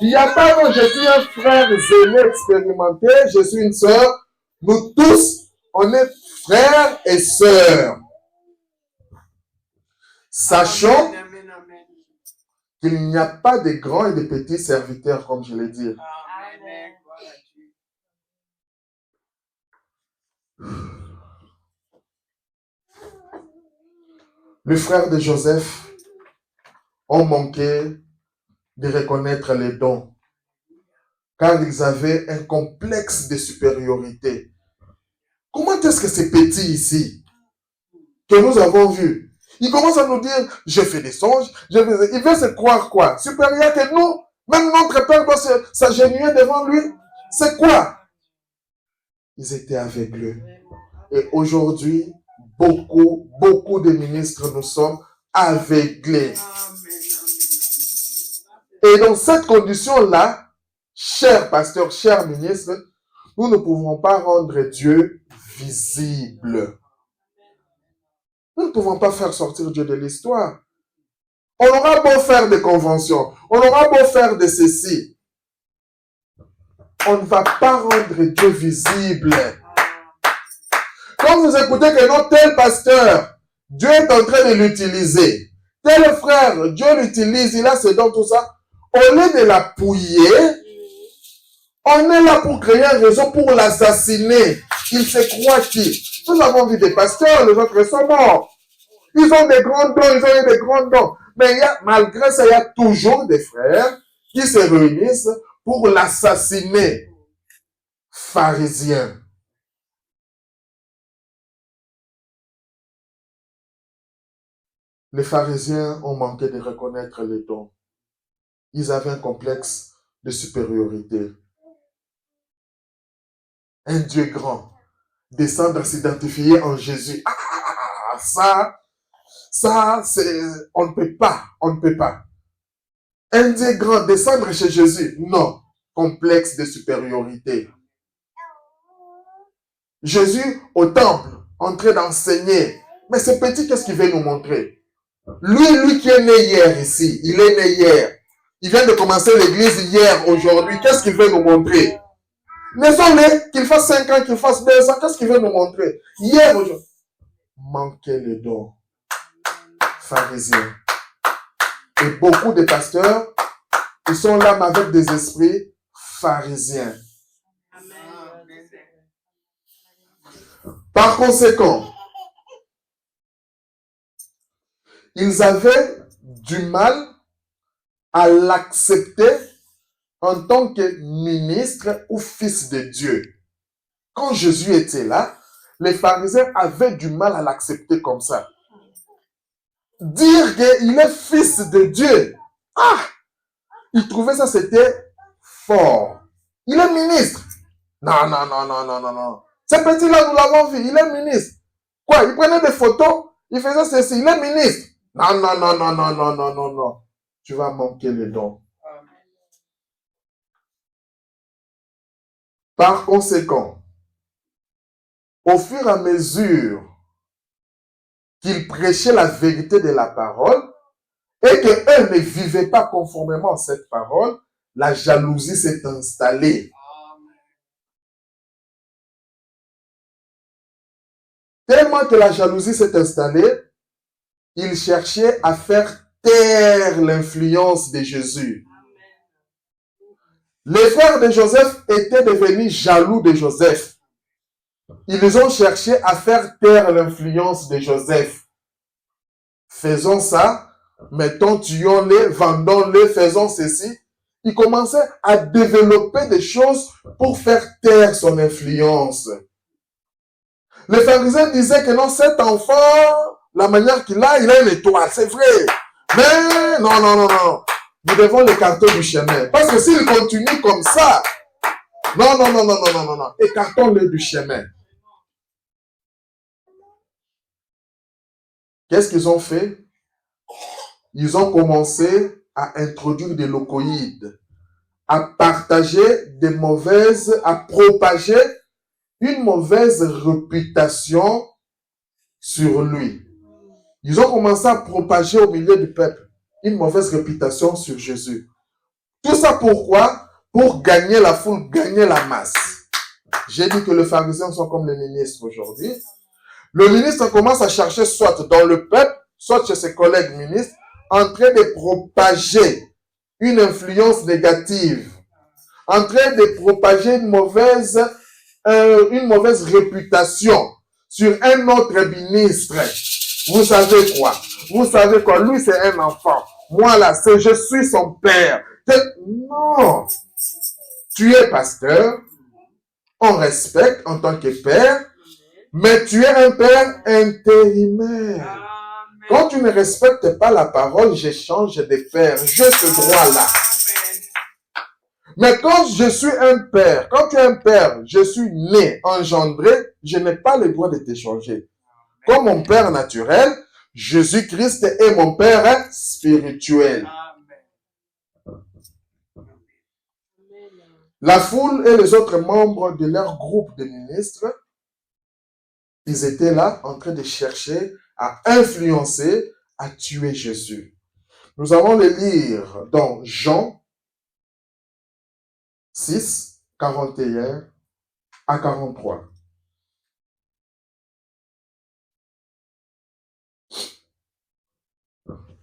Il n'y a pas non, je suis un frère zélé expérimenté, je suis une sœur. Nous tous, on est frères et sœurs. Sachons qu'il n'y a pas de grands et de petits serviteurs, comme je l'ai dit. Les frères de Joseph ont manqué de reconnaître les dons, car ils avaient un complexe de supériorité. Comment est-ce que c'est petit ici que nous avons vu? Il commence à nous dire, je fais des songes, il veut se croire quoi? Supérieur que nous, même notre Père doit s'agenouiller devant lui. C'est quoi? Ils étaient aveuglés. Et aujourd'hui, beaucoup de ministres, nous sommes aveuglés. Et dans cette condition-là, chers pasteurs, chers ministres, nous ne pouvons pas rendre Dieu visible. Nous ne pouvons pas faire sortir Dieu de l'histoire. On aura beau faire des conventions, on aura beau faire de ceci. On ne va pas rendre Dieu visible. Quand vous écoutez que non, tel pasteur, Dieu est en train de l'utiliser. Tel frère, Dieu l'utilise, il a ses dons, tout ça. Au lieu de l'appuyer, on est là pour créer une raison pour l'assassiner. Il se croit qui? Nous avons vu des pasteurs, les autres sont morts. Ils ont des grands dons, ils ont eu des grands dons. Mais malgré ça, il y a toujours des frères qui se réunissent pour l'assassiner. Pharisien. Les pharisiens ont manqué de reconnaître les dons. Ils avaient un complexe de supériorité. Un Dieu grand, descendre à s'identifier en Jésus. Ça, c'est, on ne peut pas. Un Dieu grand, descendre chez Jésus. Non, complexe de supériorité. Jésus au temple, en train d'enseigner. Mais ce petit, qu'est-ce qu'il veut nous montrer? Lui qui est né hier ici, il est né hier. Il vient de commencer l'église hier, aujourd'hui. Qu'est-ce qu'il veut nous montrer? Laissons-le, qu'il fasse 5 ans, qu'il fasse 2 ans. Qu'est-ce qu'il veut nous montrer? Hier, aujourd'hui. Manquer le don. Pharisiens. Et beaucoup de pasteurs, ils sont là avec des esprits pharisiens. Par conséquent, ils avaient du mal à l'accepter en tant que ministre ou fils de Dieu. Quand Jésus était là, les pharisiens avaient du mal à l'accepter comme ça. Dire qu'il est fils de Dieu, ils trouvaient ça, c'était fort. Il est ministre. Non. Ce petit-là, nous l'avons vu, il est ministre. Quoi, il prenait des photos, il faisait ceci, il est ministre. Non. Tu vas manquer le don. Par conséquent, au fur et à mesure qu'ils prêchaient la vérité de la parole et qu'eux ne vivaient pas conformément à cette parole, la jalousie s'est installée. Tellement que la jalousie s'est installée, ils cherchaient à faire taire l'influence de Jésus. Les frères de Joseph étaient devenus jaloux de Joseph. Ils ont cherché à faire taire l'influence de Joseph. Faisons ça, mettons, tuons-les, vendons-les, faisons ceci. Ils commençaient à développer des choses pour faire taire son influence. Les pharisiens disaient que non, cet enfant, la manière qu'il a, il a une étoile, c'est vrai. Mais non. Nous devons l'écarter du chemin. Parce que s'il continue comme ça, non. Écartons-le du chemin. Qu'est-ce qu'ils ont fait? Ils ont commencé à introduire des locoïdes, à partager des mauvaises, à propager une mauvaise réputation sur lui. Ils ont commencé à propager au milieu du peuple une mauvaise réputation sur Jésus. Tout ça pourquoi? Pour gagner la foule, gagner la masse. J'ai dit que les pharisiens sont comme les ministres aujourd'hui. Le ministre commence à chercher soit dans le peuple, soit chez ses collègues ministres, en train de propager une influence négative, en train de propager une mauvaise réputation sur un autre ministre. Vous savez quoi? Lui, c'est un enfant. Moi, là, je suis son père. Non. Tu es pasteur. On respecte en tant que père. Mais tu es un père intérimaire. Amen. Quand tu ne respectes pas la parole, je change de père. J'ai ce droit-là. Amen. Mais quand je suis un père, quand tu es un père, je suis né, engendré, je n'ai pas le droit de t'échanger. Comme mon père naturel, Jésus-Christ est mon père spirituel. Amen. La foule et les autres membres de leur groupe de ministres, ils étaient là en train de chercher à influencer, à tuer Jésus. Nous allons le lire dans Jean 6, 41 à 43.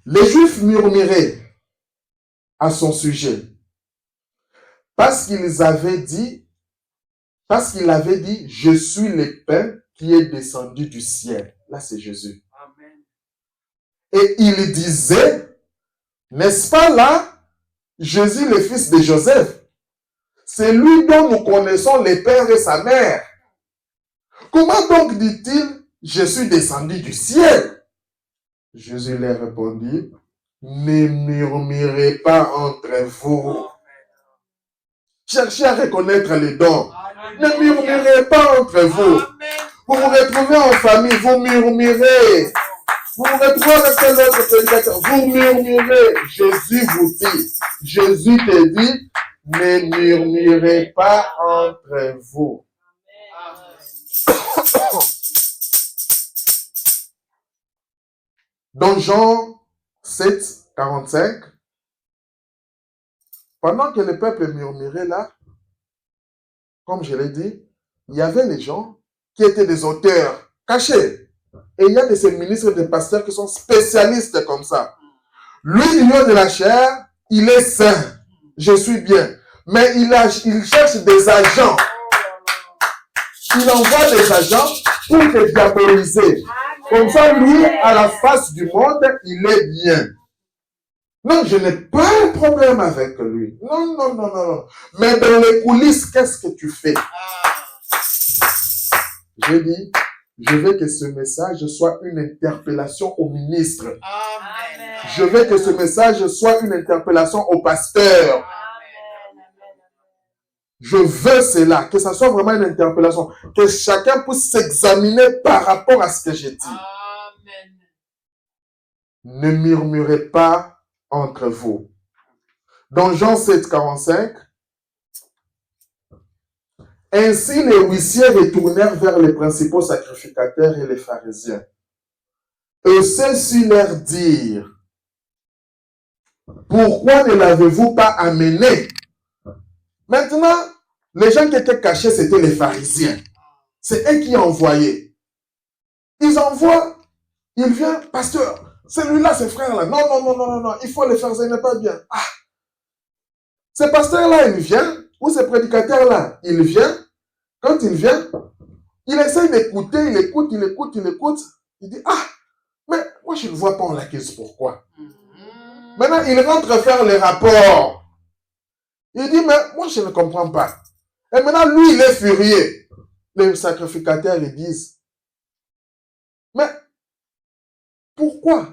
Les Juifs murmuraient à son sujet parce qu'il avait dit, je suis le pain qui est descendu du ciel. Là, c'est Jésus. Amen. Et il disait, n'est-ce pas là, Jésus, le fils de Joseph? C'est lui dont nous connaissons le père et sa mère. Comment donc dit-il, je suis descendu du ciel? Jésus leur répondit, ne murmurez pas entre vous. Cherchez à reconnaître les dons. Ne murmurez pas entre vous. Vous vous retrouvez en famille, vous murmurez. Vous vous retrouvez avec quel autre prédicateur, vous murmurez. Jésus te dit, ne murmurez pas entre vous. Dans Jean 7, 45, pendant que le peuple murmurait là, comme je l'ai dit, il y avait les gens qui étaient des auteurs cachés. Et il y a de ces ministres, des pasteurs qui sont spécialistes comme ça. Lui, l'union de la chair, il est saint. Je suis bien. Mais il cherche des agents. Il envoie des agents pour te diaboliser. Comme ça, lui, à la face du monde, il est bien. Non, je n'ai pas un problème avec lui. Non. Mais dans les coulisses, qu'est-ce que tu fais? Je dis, je veux que ce message soit une interpellation au ministre. Amen. Je veux que ce message soit une interpellation au pasteur. Je veux cela, que ça soit vraiment une interpellation, que chacun puisse s'examiner par rapport à ce que j'ai dit. Amen. Ne murmurez pas entre vous. Dans Jean 7, 45, ainsi les huissiers retournèrent vers les principaux sacrificateurs et les pharisiens. Et ceux-ci leur dirent, pourquoi ne l'avez-vous pas amené? Maintenant, les gens qui étaient cachés, c'était les pharisiens. C'est eux qui envoyaient. Ils envoient, il vient, pasteur, celui-là, ce frère-là. Non, il faut le faire, ce n'est pas bien. Ah, ce pasteur-là, il vient, ou ce prédicateur-là, il vient. Quand il vient, il essaie d'écouter, il écoute. Il dit, ah, mais moi, je ne vois pas, on l'accuse, pourquoi? Maintenant, il rentre faire le rapport. Il dit, mais moi, je ne comprends pas. Et maintenant, lui, il est furieux. Les sacrificateurs, ils disent, mais pourquoi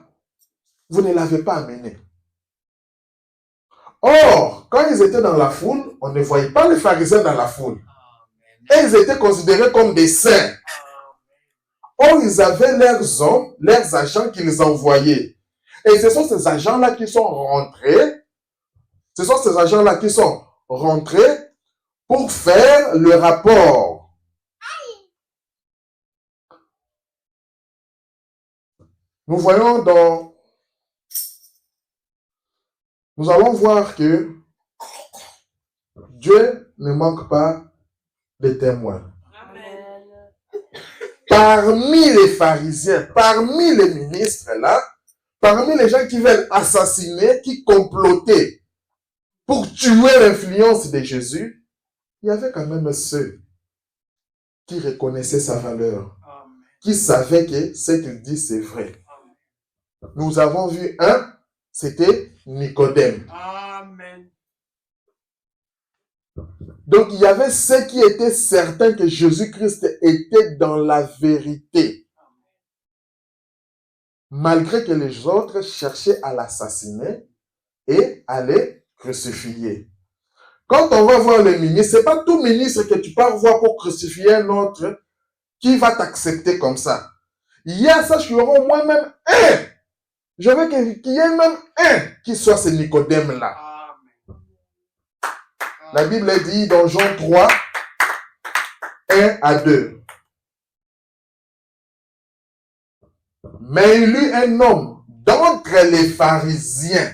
vous ne l'avez pas amené? Or, quand ils étaient dans la foule, on ne voyait pas les pharisiens dans la foule. Et ils étaient considérés comme des saints. Or, ils avaient leurs hommes, leurs agents qu'ils envoyaient. Et ce sont ces agents-là qui sont rentrés. Ce sont ces agents-là qui sont rentrés pour faire le rapport. Nous voyons nous allons voir que Dieu ne manque pas de témoins. Amen. Parmi les pharisiens, parmi les ministres là, parmi les gens qui veulent assassiner, qui complotaient pour tuer l'influence de Jésus, il y avait quand même ceux qui reconnaissaient sa valeur, Amen. qui savaient que ce qu'il dit c'est vrai. Nous avons vu un, c'était Nicodème. Amen. Donc, il y avait ceux qui étaient certains que Jésus-Christ était dans la vérité. Malgré que les autres cherchaient à l'assassiner et à les crucifier. Quand on va voir les ministres, c'est pas tout ministre que tu pars voir pour crucifier un autre qui va t'accepter comme ça. Il y a ça, il y aura au moins même un. Je veux qu'il y ait même un qui soit ce Nicodème-là. La Bible dit dans Jean 3, 1 à 2. Mais il eut un homme d'entre les pharisiens.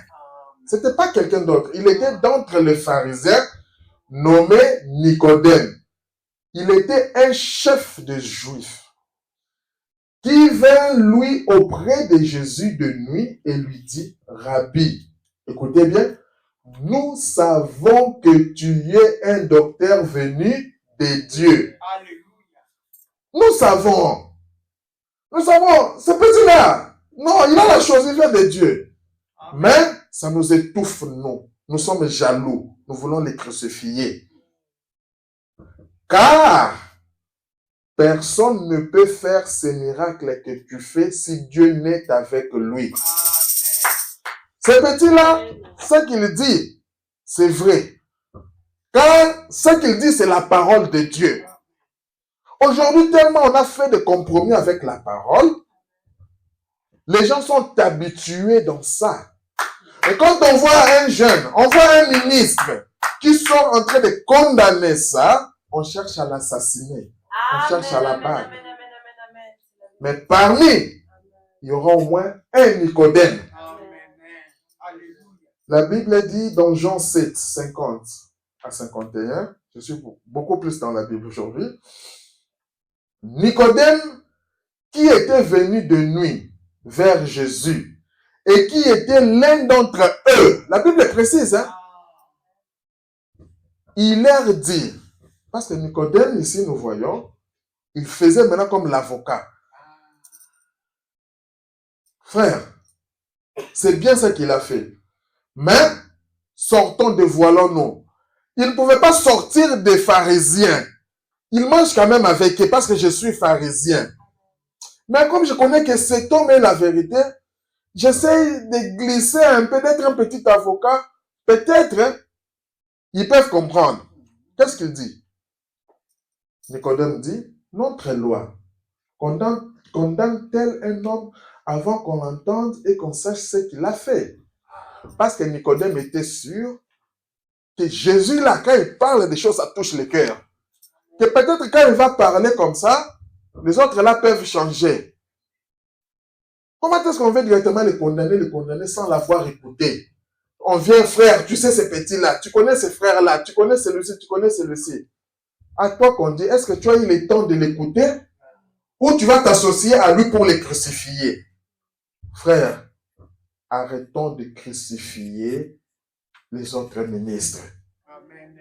C'était pas quelqu'un d'autre. Il était d'entre les pharisiens, nommé Nicodème. Il était un chef des Juifs, qui vint lui auprès de Jésus de nuit et lui dit, Rabbi, écoutez bien, nous savons que tu es un docteur venu de Dieu. Alléluia. Nous savons, ce petit-là, non, il a la chose, il vient de Dieu. Mais ça nous étouffe, nous. Nous sommes jaloux. Nous voulons les crucifier. Car personne ne peut faire ces miracles que tu fais si Dieu n'est avec lui. Ce petit-là, ce qu'il dit, c'est vrai. Car ce qu'il dit, c'est la parole de Dieu. Aujourd'hui, tellement on a fait de compromis avec la parole, les gens sont habitués dans ça. Et quand on voit un jeune, on voit un ministre qui sont en train de condamner ça, on cherche à l'assassiner. On cherche à la battre. Mais parmi, il y aura au moins un Nicodème. La Bible dit dans Jean 7, 50 à 51, je suis beaucoup plus dans la Bible aujourd'hui, Nicodème qui était venu de nuit vers Jésus et qui était l'un d'entre eux. La Bible est précise, hein? Il leur dit, parce que Nicodème, ici, nous voyons, il faisait maintenant comme l'avocat. Frère, c'est bien ce qu'il a fait. Mais, sortons, dévoilons-nous. Il ne pouvait pas sortir des pharisiens. Il mange quand même avec eux parce que je suis pharisien. Mais comme je connais que cet homme est la vérité, j'essaie de glisser un peu, d'être un petit avocat. Peut-être, hein, ils peuvent comprendre. Qu'est-ce qu'il dit? Nicodème dit, notre loi condamne-t-elle un homme avant qu'on l'entende et qu'on sache ce qu'il a fait? Parce que Nicodème était sûr que Jésus, là, quand il parle des choses, ça touche le cœur. Que peut-être quand il va parler comme ça, les autres là peuvent changer. Comment est-ce qu'on veut directement les condamner sans l'avoir écouté? On vient, frère, tu sais ces petits-là, tu connais ces frères-là, tu connais celui-ci, tu connais celui-ci. À toi qu'on dit, est-ce que tu as eu le temps de l'écouter ou tu vas t'associer à lui pour les crucifier? Frère, arrêtons de crucifier les autres ministres. Amen.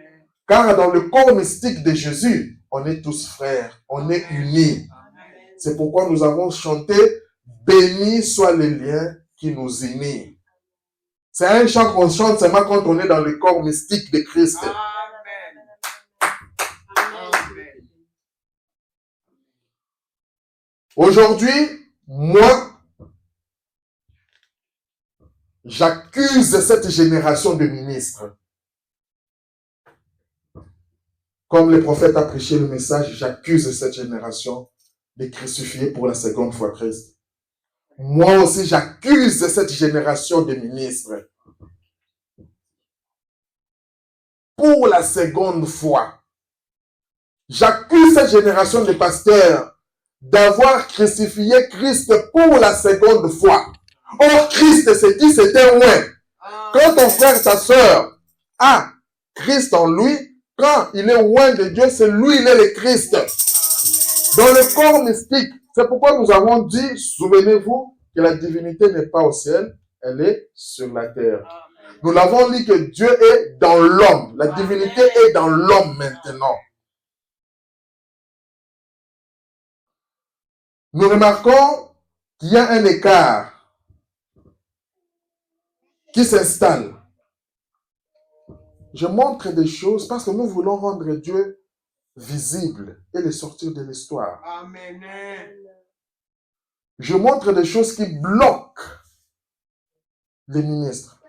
Car dans le corps mystique de Jésus, on est tous frères, on est unis. C'est pourquoi nous avons chanté « Béni soient les liens qui nous unissent ». C'est un chant qu'on chante seulement quand on est dans le corps mystique de Christ. Amen. Aujourd'hui, moi, j'accuse cette génération de ministres. Comme le prophète a prêché le message, j'accuse cette génération de crucifier pour la seconde fois Christ. Moi aussi, j'accuse cette génération de ministres. Pour la seconde fois. J'accuse cette génération de pasteurs d'avoir crucifié Christ pour la seconde fois. Or, Christ s'est dit, c'était loin. Quand ton frère, ta soeur a Christ en lui, quand il est loin de Dieu, c'est lui, il est le Christ. Dans le corps mystique, c'est pourquoi nous avons dit, souvenez-vous, que la divinité n'est pas au ciel, elle est sur la terre. Nous l'avons dit que Dieu est dans l'homme. La divinité est dans l'homme maintenant. Nous remarquons qu'il y a un écart qui s'installe. je montre des choses parce que nous voulons rendre Dieu visible et le sortir de l'histoire. Amen. Je montre des choses qui bloquent les ministres,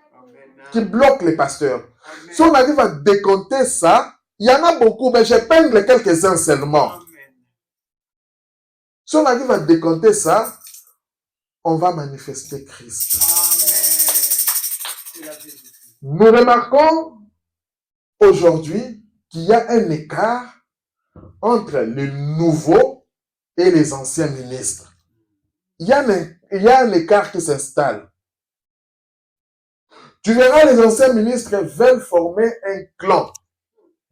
qui bloquent les pasteurs. Amen. Si on arrive à décompter ça, il y en a beaucoup, mais j'épingle quelques-uns seulement. Amen. Si on arrive à décompter ça, on va manifester Christ. Amen. Nous remarquons aujourd'hui qu'il y a un écart entre les nouveaux et les anciens ministres. Il y a un écart qui s'installe. Tu verras, les anciens ministres veulent former un clan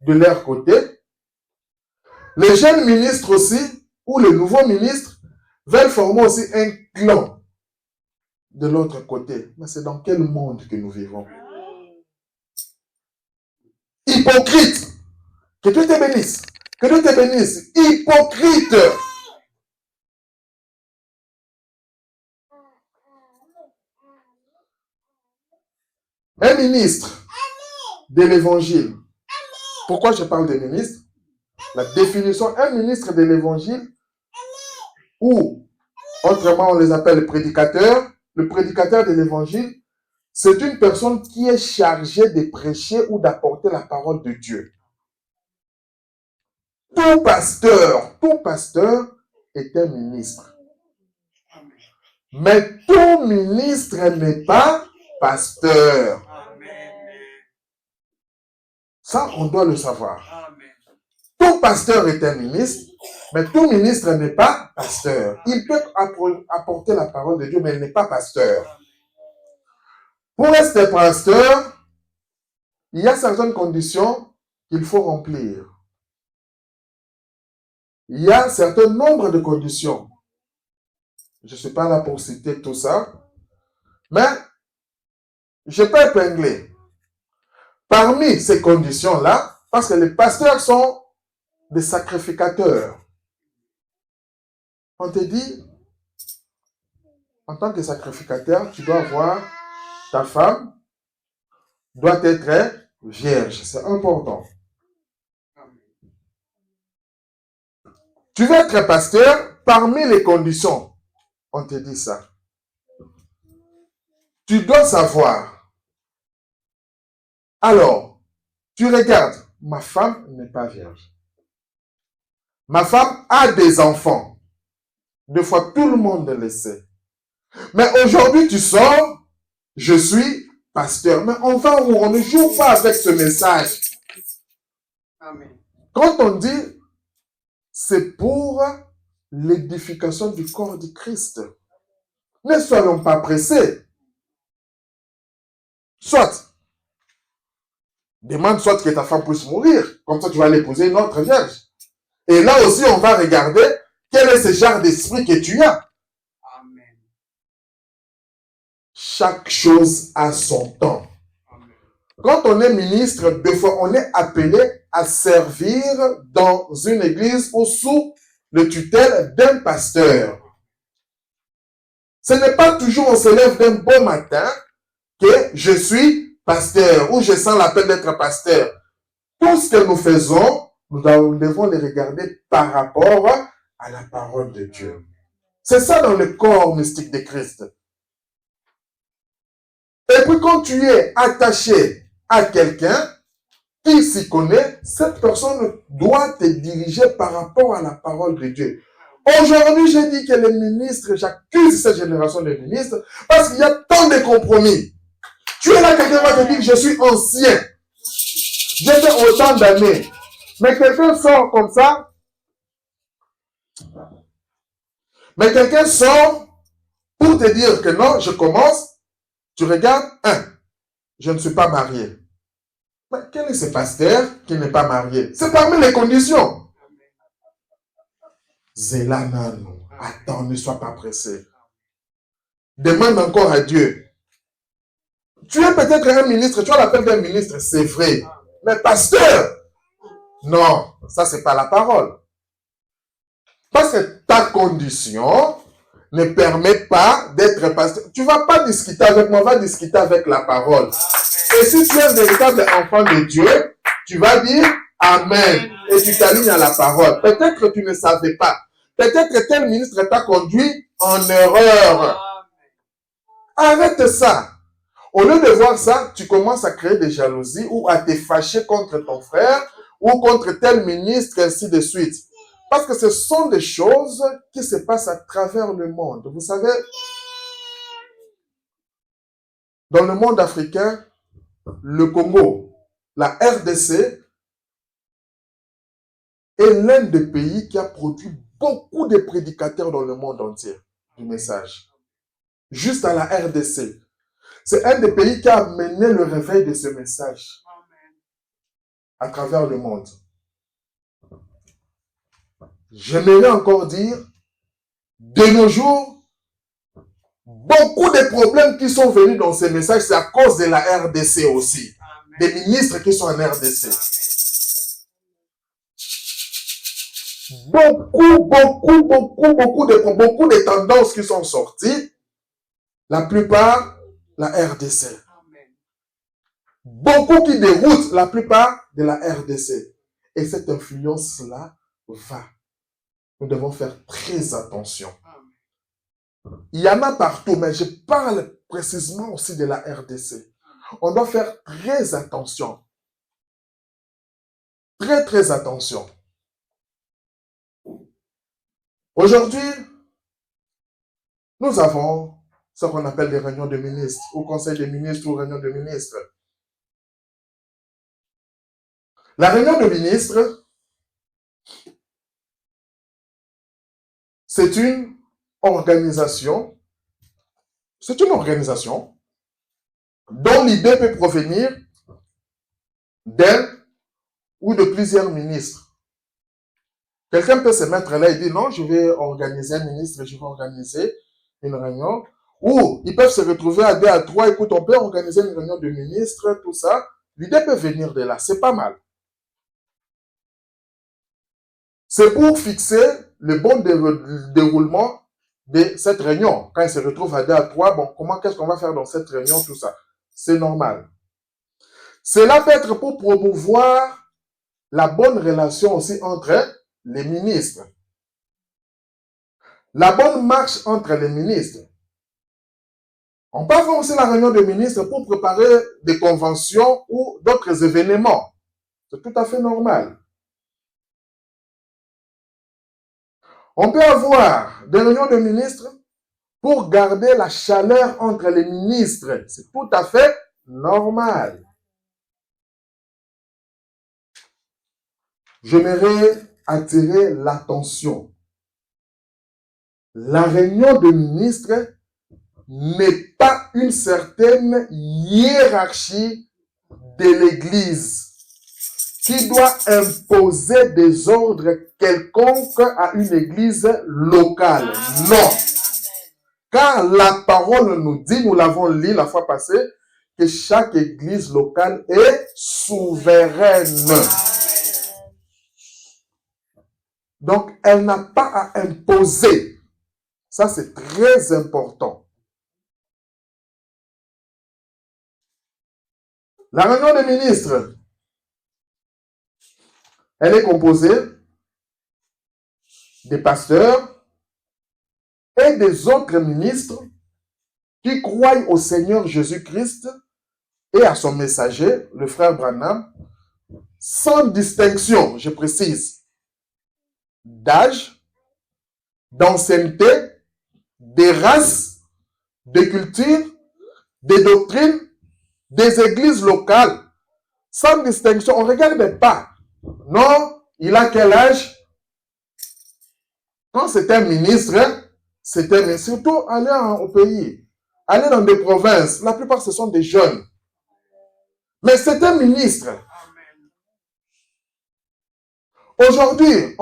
de leur côté. Les jeunes ministres aussi, ou les nouveaux ministres, veulent former aussi un clan de l'autre côté. Mais c'est dans quel monde que nous vivons? Hypocrite. Que Dieu te bénisse. Que Dieu te bénisse. Hypocrite. Un ministre de l'évangile. Pourquoi je parle de ministre? La définition, un ministre de l'évangile, ou autrement on les appelle les prédicateurs. Le prédicateur de l'évangile, c'est une personne qui est chargée de prêcher ou d'apporter la parole de Dieu. Tout pasteur est un ministre. Mais tout ministre n'est pas pasteur. Ça, on doit le savoir. Tout pasteur est un ministre, mais tout ministre n'est pas pasteur. Il peut apporter la parole de Dieu, mais il n'est pas pasteur. Pour être pasteur, il y a certaines conditions qu'il faut remplir. Il y a un certain nombre de conditions. Je ne suis pas là pour citer tout ça, mais je peux épingler. Parmi ces conditions-là, parce que les pasteurs sont des sacrificateurs. On te dit, en tant que sacrificateur, tu dois avoir ta femme, doit être vierge. C'est important. Tu veux être pasteur, parmi les conditions, on te dit ça. Tu dois savoir. Alors, tu regardes, ma femme n'est pas vierge. Ma femme a des enfants. Des fois, tout le monde le sait. Mais aujourd'hui, tu sors, je suis pasteur. Mais on va où? On ne joue pas avec ce message. Amen. Quand on dit, c'est pour l'édification du corps du Christ. Ne soyons pas pressés. Soit, demande soit que ta femme puisse mourir. Comme ça, tu vas l'épouser une autre vierge. Et là aussi, on va regarder quel est ce genre d'esprit que tu as. Amen. Chaque chose a son temps. Amen. Quand on est ministre, des fois, on est appelé à servir dans une église ou sous le tutelle d'un pasteur. Ce n'est pas toujours on se lève d'un bon matin que je suis pasteur ou je sens l'appel d'être pasteur. Tout ce que nous faisons, nous devons les regarder par rapport à la parole de Dieu. C'est ça dans le corps mystique de Christ. Et puis quand tu es attaché à quelqu'un qui s'y connaît, cette personne doit te diriger par rapport à la parole de Dieu. Aujourd'hui, j'ai dit que les ministres, j'accuse cette génération de ministres parce qu'il y a tant de compromis. Tu es là, quelqu'un va te dire que je suis ancien. J'ai fait autant d'années. Mais quelqu'un sort comme ça. Mais quelqu'un sort pour te dire que non, je commence. Tu regardes, je ne suis pas marié. Mais quel est ce pasteur qui n'est pas marié? C'est parmi les conditions. Zélanano. Attends, ne sois pas pressé. Demande encore à Dieu. Tu es peut-être un ministre, tu as l'appel d'un ministre, c'est vrai. Mais pasteur, non, ça c'est pas la parole. Parce que ta condition ne permet pas d'être pasteur. Tu ne vas pas discuter avec moi, on va discuter avec la parole. Et si tu es un véritable enfant de Dieu, tu vas dire Amen. Et tu t'alignes à la parole. Peut-être que tu ne savais pas. Peut-être que tel ministre t'a conduit en erreur. Arrête ça. Au lieu de voir ça, tu commences à créer des jalousies ou à te fâcher contre ton frère ou contre tel ministre, ainsi de suite. Parce que ce sont des choses qui se passent à travers le monde. Vous savez, dans le monde africain, le Congo, la RDC, est l'un des pays qui a produit beaucoup de prédicateurs dans le monde entier du message. Juste à la RDC. C'est un des pays qui a mené le réveil de ce message à travers le monde. J'aimerais encore dire, de nos jours, beaucoup de problèmes qui sont venus dans ces messages, c'est à cause de la RDC aussi. Des ministres qui sont en RDC. Beaucoup de tendances qui sont sorties. La plupart, la RDC. Beaucoup qui déroutent la plupart de la RDC. Et cette influence-là va. Nous devons faire très attention. Il y en a partout, mais je parle précisément aussi de la RDC. On doit faire très attention. Très attention. Aujourd'hui, nous avons ce qu'on appelle des réunions de ministres, ou conseil des ministres, ou réunions de ministres. La réunion de ministres, c'est une organisation dont l'idée peut provenir d'un ou de plusieurs ministres. Quelqu'un peut se mettre là et dire non, je vais organiser un ministre, je vais organiser une réunion. Ou ils peuvent se retrouver à 2 à 3, écoute, on peut organiser une réunion de ministres, tout ça. L'idée peut venir de là, c'est pas mal. C'est pour fixer le bon déroulement de cette réunion. Quand ils se retrouvent à 2 à 3, bon, qu'est-ce qu'on va faire dans cette réunion, tout ça. C'est normal. Cela peut être pour promouvoir la bonne relation aussi entre les ministres. La bonne marche entre les ministres. On peut avoir aussi la réunion des ministres pour préparer des conventions ou d'autres événements. C'est tout à fait normal. On peut avoir des réunions de ministres pour garder la chaleur entre les ministres. C'est tout à fait normal. J'aimerais attirer l'attention. La réunion de ministres n'est pas une certaine hiérarchie de l'Église qui doit imposer des ordres quelconques à une Église locale. Non. Car la parole nous dit, nous l'avons lu la fois passée, que chaque Église locale est souveraine. Donc, elle n'a pas à imposer. Ça, c'est très important. La réunion des ministres, elle est composée des pasteurs et des autres ministres qui croient au Seigneur Jésus-Christ et à son messager, le frère Branham, sans distinction, je précise, d'âge, d'ancienneté, des races, des cultures, des doctrines, des églises locales, sans distinction. On ne regarde pas. Non, il a quel âge? Quand c'est un ministre, mais surtout aller au pays, aller dans des provinces. La plupart, ce sont des jeunes. Mais c'est un ministre. Aujourd'hui,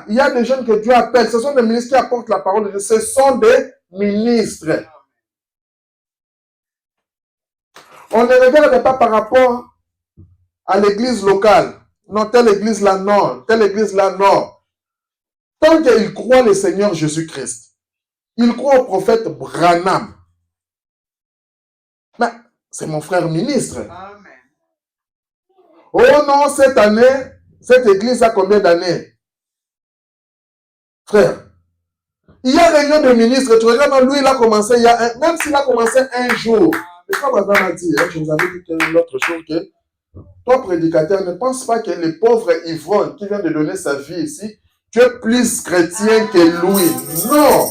il y a des jeunes que Dieu appelle. Ce sont des ministres qui apportent la parole de Dieu. Ce sont des ministres. On ne regarde pas par rapport à l'église locale. Non, telle église là, non. Telle église là, non. Tant qu'ils croient le Seigneur Jésus-Christ. Il croit au prophète Branham. Mais c'est mon frère ministre. Amen. Oh non, cette année, cette église a combien d'années? Frère, il y a réunion de ministres, tu regardes, lui, il a commencé, même s'il a commencé un jour. Mais comme Adam a dit, je vous avais dit l'autre jour que toi, prédicateur, ne pense pas que le pauvre ivrogne qui vient de donner sa vie ici, tu es plus chrétien que lui. Non.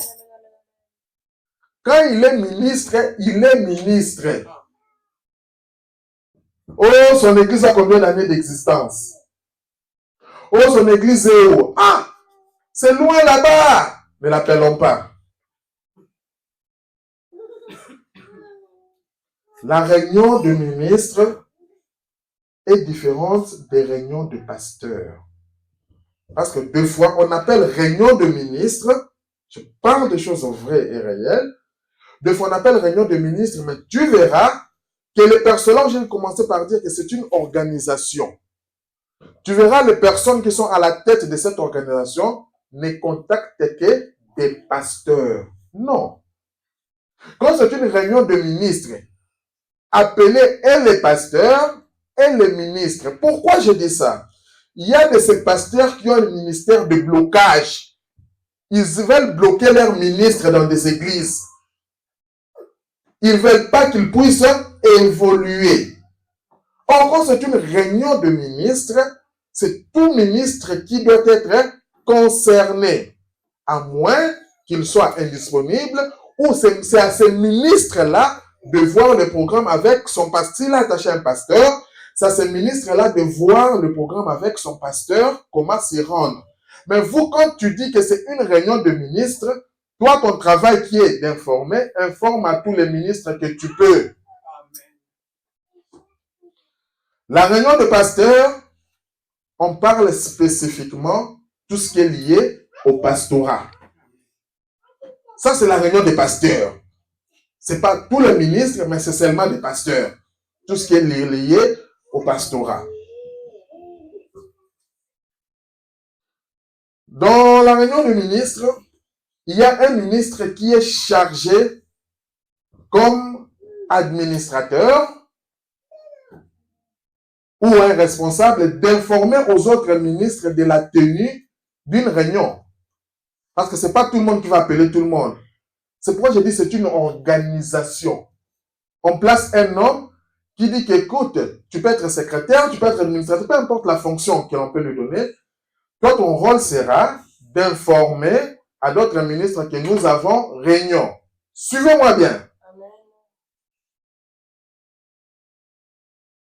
Quand il est ministre, il est ministre. Oh, son église a combien d'années d'existence? Oh, son église est où? Ah, c'est loin là-bas. Ne l'appelons pas. La réunion de ministres est différente des réunions de pasteurs. Parce que deux fois, on appelle réunion de ministres, je parle de choses vraies et réelles, deux fois on appelle réunion de ministres, mais tu verras que les personnes, j'ai commencé par dire que c'est une organisation. Tu verras les personnes qui sont à la tête de cette organisation ne contactent que des pasteurs. Non. Quand c'est une réunion de ministres, appelez et les pasteurs et les ministres. Pourquoi je dis ça? Il y a de ces pasteurs qui ont un ministère de blocage. Ils veulent bloquer leurs ministres dans des églises. Ils ne veulent pas qu'ils puissent évoluer. Or, quand c'est une réunion de ministres, c'est tout ministre qui doit être concerné, à moins qu'il soit indisponible, ou c'est à ce ministre-là de voir le programme avec son pasteur. S'il a attaché un pasteur, c'est à ce ministre-là de voir le programme avec son pasteur, comment s'y rendre. Mais vous, quand tu dis que c'est une réunion de ministres, toi, ton travail qui est d'informer, informe à tous les ministres que tu peux. La réunion de pasteurs, on parle spécifiquement tout ce qui est lié au pastorat. Ça, c'est la réunion des pasteurs. Ce n'est pas tous les ministres, mais c'est seulement des pasteurs. Tout ce qui est lié au pastorat. Dans la réunion du ministre, il y a un ministre qui est chargé comme administrateur ou un responsable d'informer aux autres ministres de la tenue d'une réunion. Parce que ce n'est pas tout le monde qui va appeler tout le monde. C'est pourquoi je dis que c'est une organisation. On place un homme qui dit qu'écoute, tu peux être secrétaire, tu peux être administrateur, peu importe la fonction que l'on peut lui donner. Toi, ton rôle sera d'informer à d'autres ministres que nous avons réunion. Suivez-moi bien.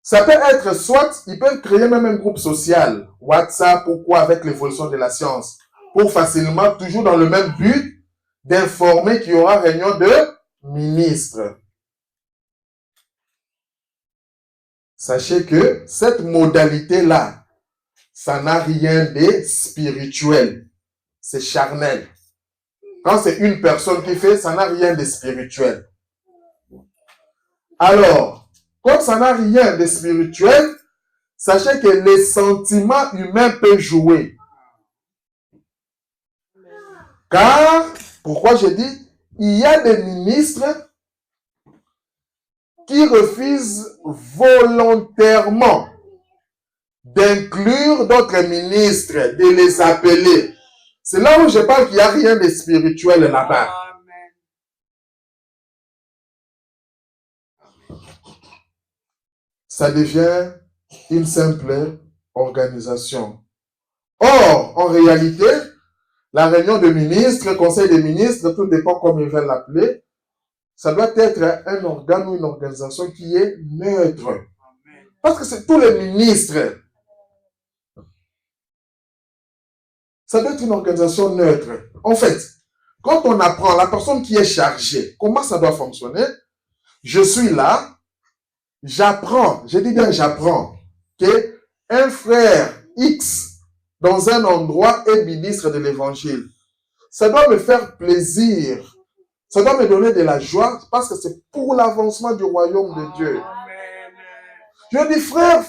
Ça peut être soit, ils peuvent créer même un groupe social, WhatsApp ou quoi, avec l'évolution de la science, pour facilement, toujours dans le même but, d'informer qu'il y aura réunion de ministres. Sachez que cette modalité-là, ça n'a rien de spirituel. C'est charnel. Quand c'est une personne qui fait, ça n'a rien de spirituel. Alors, comme ça n'a rien de spirituel, sachez que les sentiments humains peuvent jouer. Car, pourquoi je dis, il y a des ministres qui refusent volontairement d'inclure d'autres ministres, de les appeler. C'est là où je parle qu'il n'y a rien de spirituel là-bas. Ça devient une simple organisation. Or, en réalité, la réunion de ministres, le conseil des ministres, tout dépend comme ils veulent l'appeler, ça doit être un organe ou une organisation qui est neutre. Parce que c'est tous les ministres. Ça doit être une organisation neutre. En fait, quand on apprend la personne qui est chargée, comment ça doit fonctionner, je suis là, j'apprends, je dis bien j'apprends, que un frère X dans un endroit est ministre de l'évangile. Ça doit me faire plaisir. Ça doit me donner de la joie parce que c'est pour l'avancement du royaume de Dieu. Je dis frère,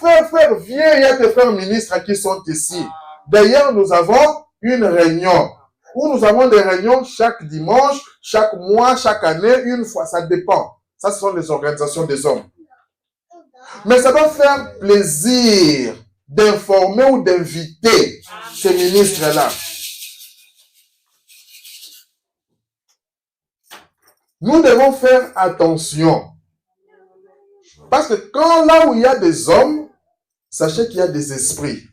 viens, il y a des frères ministres qui sont ici. D'ailleurs, nous avons une réunion. où nous avons des réunions chaque dimanche, chaque mois, chaque année, une fois, ça dépend. Ça, ce sont les organisations des hommes. Mais ça doit faire plaisir d'informer ou d'inviter ces ministres-là. Nous devons faire attention. Parce que quand là où il y a des hommes, sachez qu'il y a des esprits.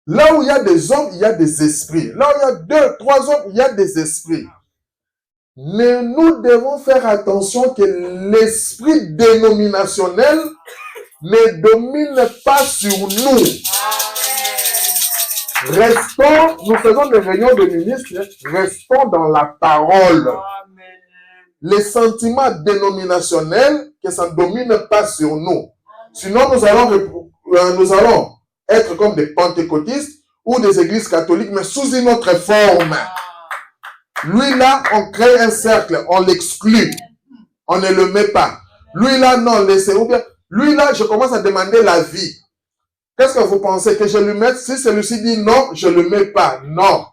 Là où il y a des hommes, il y a des esprits. Là où il y a 2, 3 hommes, il y a des esprits. Mais nous devons faire attention que l'esprit dénominationnel ne domine pas sur nous. Restons, nous faisons des réunions de ministres, restons dans la parole. Les sentiments dénominationnels, que ça ne domine pas sur nous. Sinon, nous allons être comme des pentecôtistes ou des églises catholiques, mais sous une autre forme. Lui là, on crée un cercle, on l'exclut, on ne le met pas. Lui là, non, laissez-vous bien. Lui là, je commence à demander l'avis. Qu'est-ce que vous pensez? Que je le mette? Si celui-ci dit non, je ne le mets pas. Non.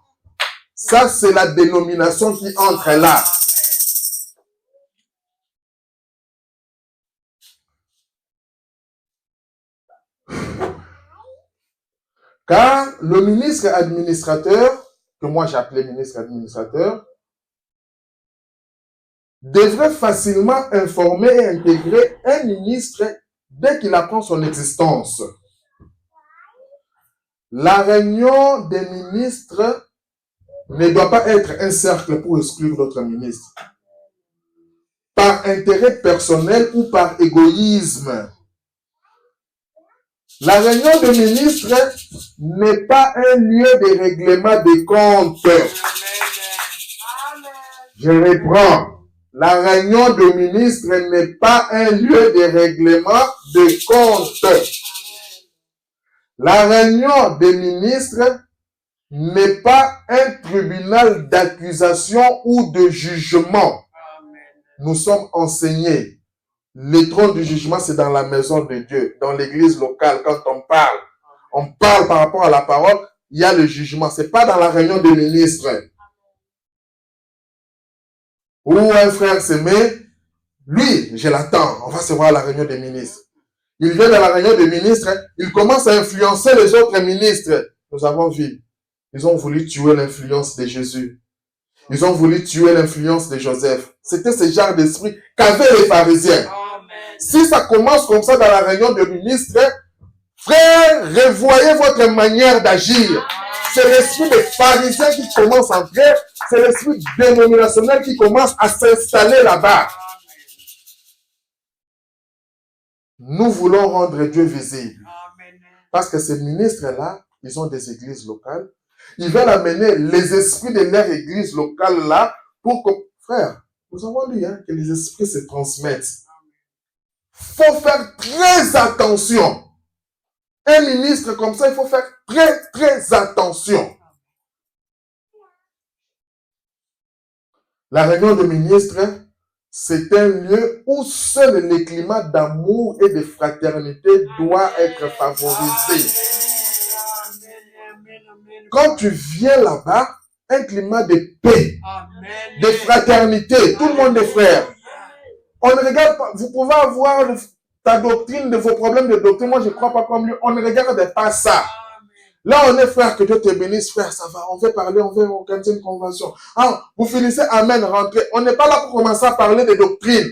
Ça, c'est la dénomination qui entre là. Car le ministre administrateur, que moi j'appelais ministre administrateur, devrait facilement informer et intégrer un ministre dès qu'il apprend son existence. La réunion des ministres ne doit pas être un cercle pour exclure d'autres ministres, par intérêt personnel ou par égoïsme. La réunion des ministres n'est pas un lieu de règlement des comptes. Je reprends. La réunion des ministres n'est pas un lieu de règlement des comptes. La réunion des ministres n'est pas un tribunal d'accusation ou de jugement. Nous sommes enseignés. Le trône du jugement, c'est dans la maison de Dieu, dans l'église locale. Quand on parle par rapport à la parole, il y a le jugement. C'est pas dans la réunion des ministres. Ou un frère se met, lui, je l'attends, on va se voir à la réunion des ministres. Il vient dans la réunion des ministres, il commence à influencer les autres ministres. Nous avons vu, ils ont voulu tuer l'influence de Jésus. Ils ont voulu tuer l'influence de Joseph. C'était ce genre d'esprit qu'avaient les pharisiens. Si ça commence comme ça dans la réunion des ministres, frère, revoyez votre manière d'agir. C'est l'esprit des pharisiens qui commence à entrer. C'est l'esprit dénominationnel qui commence à s'installer là-bas. Nous voulons rendre Dieu visible. Parce que ces ministres-là, ils ont des églises locales. Ils veulent amener les esprits de leur église locale là pour que, frère, nous avons dit que les esprits se transmettent. Faut faire très attention. Un ministre comme ça, il faut faire très, très attention. La réunion des ministres, c'est un lieu où seul le climat d'amour et de fraternité doit être favorisé. Quand tu viens là-bas, un climat de paix, de fraternité, tout le monde est frère. On ne regarde pas, vous pouvez avoir ta doctrine, de vos problèmes de doctrine, moi je ne crois pas comme lui, on ne regarde pas ça. Là on est frère, que Dieu te bénisse, frère, ça va, on veut parler, on veut organiser une convention. Ah, vous finissez, amen, rentrez. On n'est pas là pour commencer à parler de doctrine.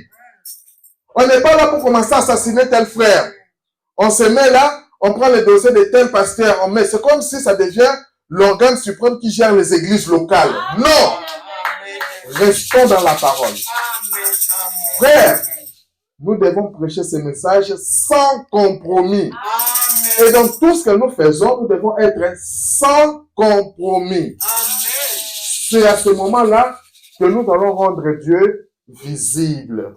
On n'est pas là pour commencer à assassiner tel frère. On se met là, on prend le dossier de tel pasteur, on met, c'est comme si ça devient l'organe suprême qui gère les églises locales. Non! Restons dans la parole. Frère, nous devons prêcher ce message sans compromis. Et dans tout ce que nous faisons, nous devons être sans compromis. C'est à ce moment-là que nous allons rendre Dieu visible.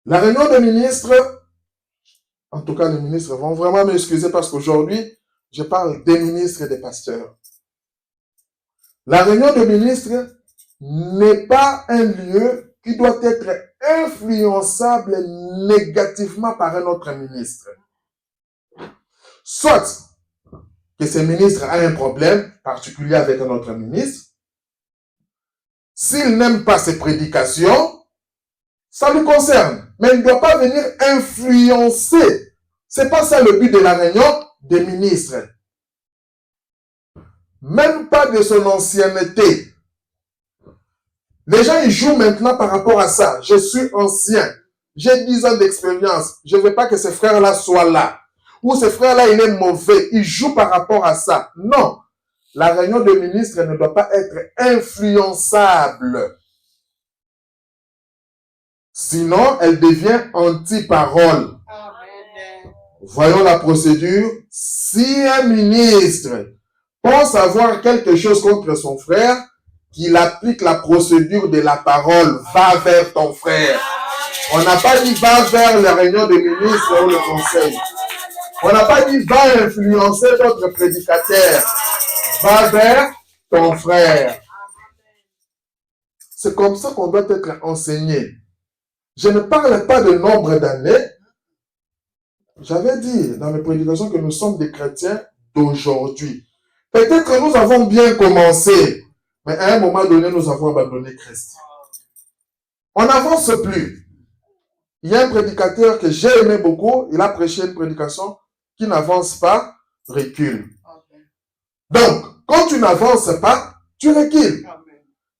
La réunion des ministres, en tout cas les ministres vont vraiment m'excuser parce qu'aujourd'hui, je parle des ministres et des pasteurs. La réunion des ministres n'est pas un lieu qui doit être influençable négativement par un autre ministre. Soit que ce ministre a un problème particulier avec un autre ministre. S'il n'aime pas ses prédications, ça lui concerne. Mais il ne doit pas venir influencer. C'est pas ça le but de la réunion des ministres. Même pas de son ancienneté. Les gens, ils jouent maintenant par rapport à ça. Je suis ancien. J'ai 10 ans d'expérience. Je ne veux pas que ce frère-là soit là. Ou ce frère-là, il est mauvais. Il joue par rapport à ça. Non. La réunion de ministres ne doit pas être influençable. Sinon, elle devient anti-parole. Voyons la procédure. Si un ministre pense avoir quelque chose contre son frère, qu'il applique la procédure de la parole. Va vers ton frère. On n'a pas dit va vers la réunion des ministres ou le conseil. On n'a pas dit va influencer notre prédicateur. Va vers ton frère. C'est comme ça qu'on doit être enseigné. Je ne parle pas de nombre d'années. J'avais dit dans mes prédications que nous sommes des chrétiens d'aujourd'hui. Peut-être que nous avons bien commencé, mais à un moment donné, nous avons abandonné Christ. On n'avance plus. Il y a un prédicateur que j'ai aimé beaucoup, il a prêché une prédication qui n'avance pas, recule. Donc, quand tu n'avances pas, tu recules.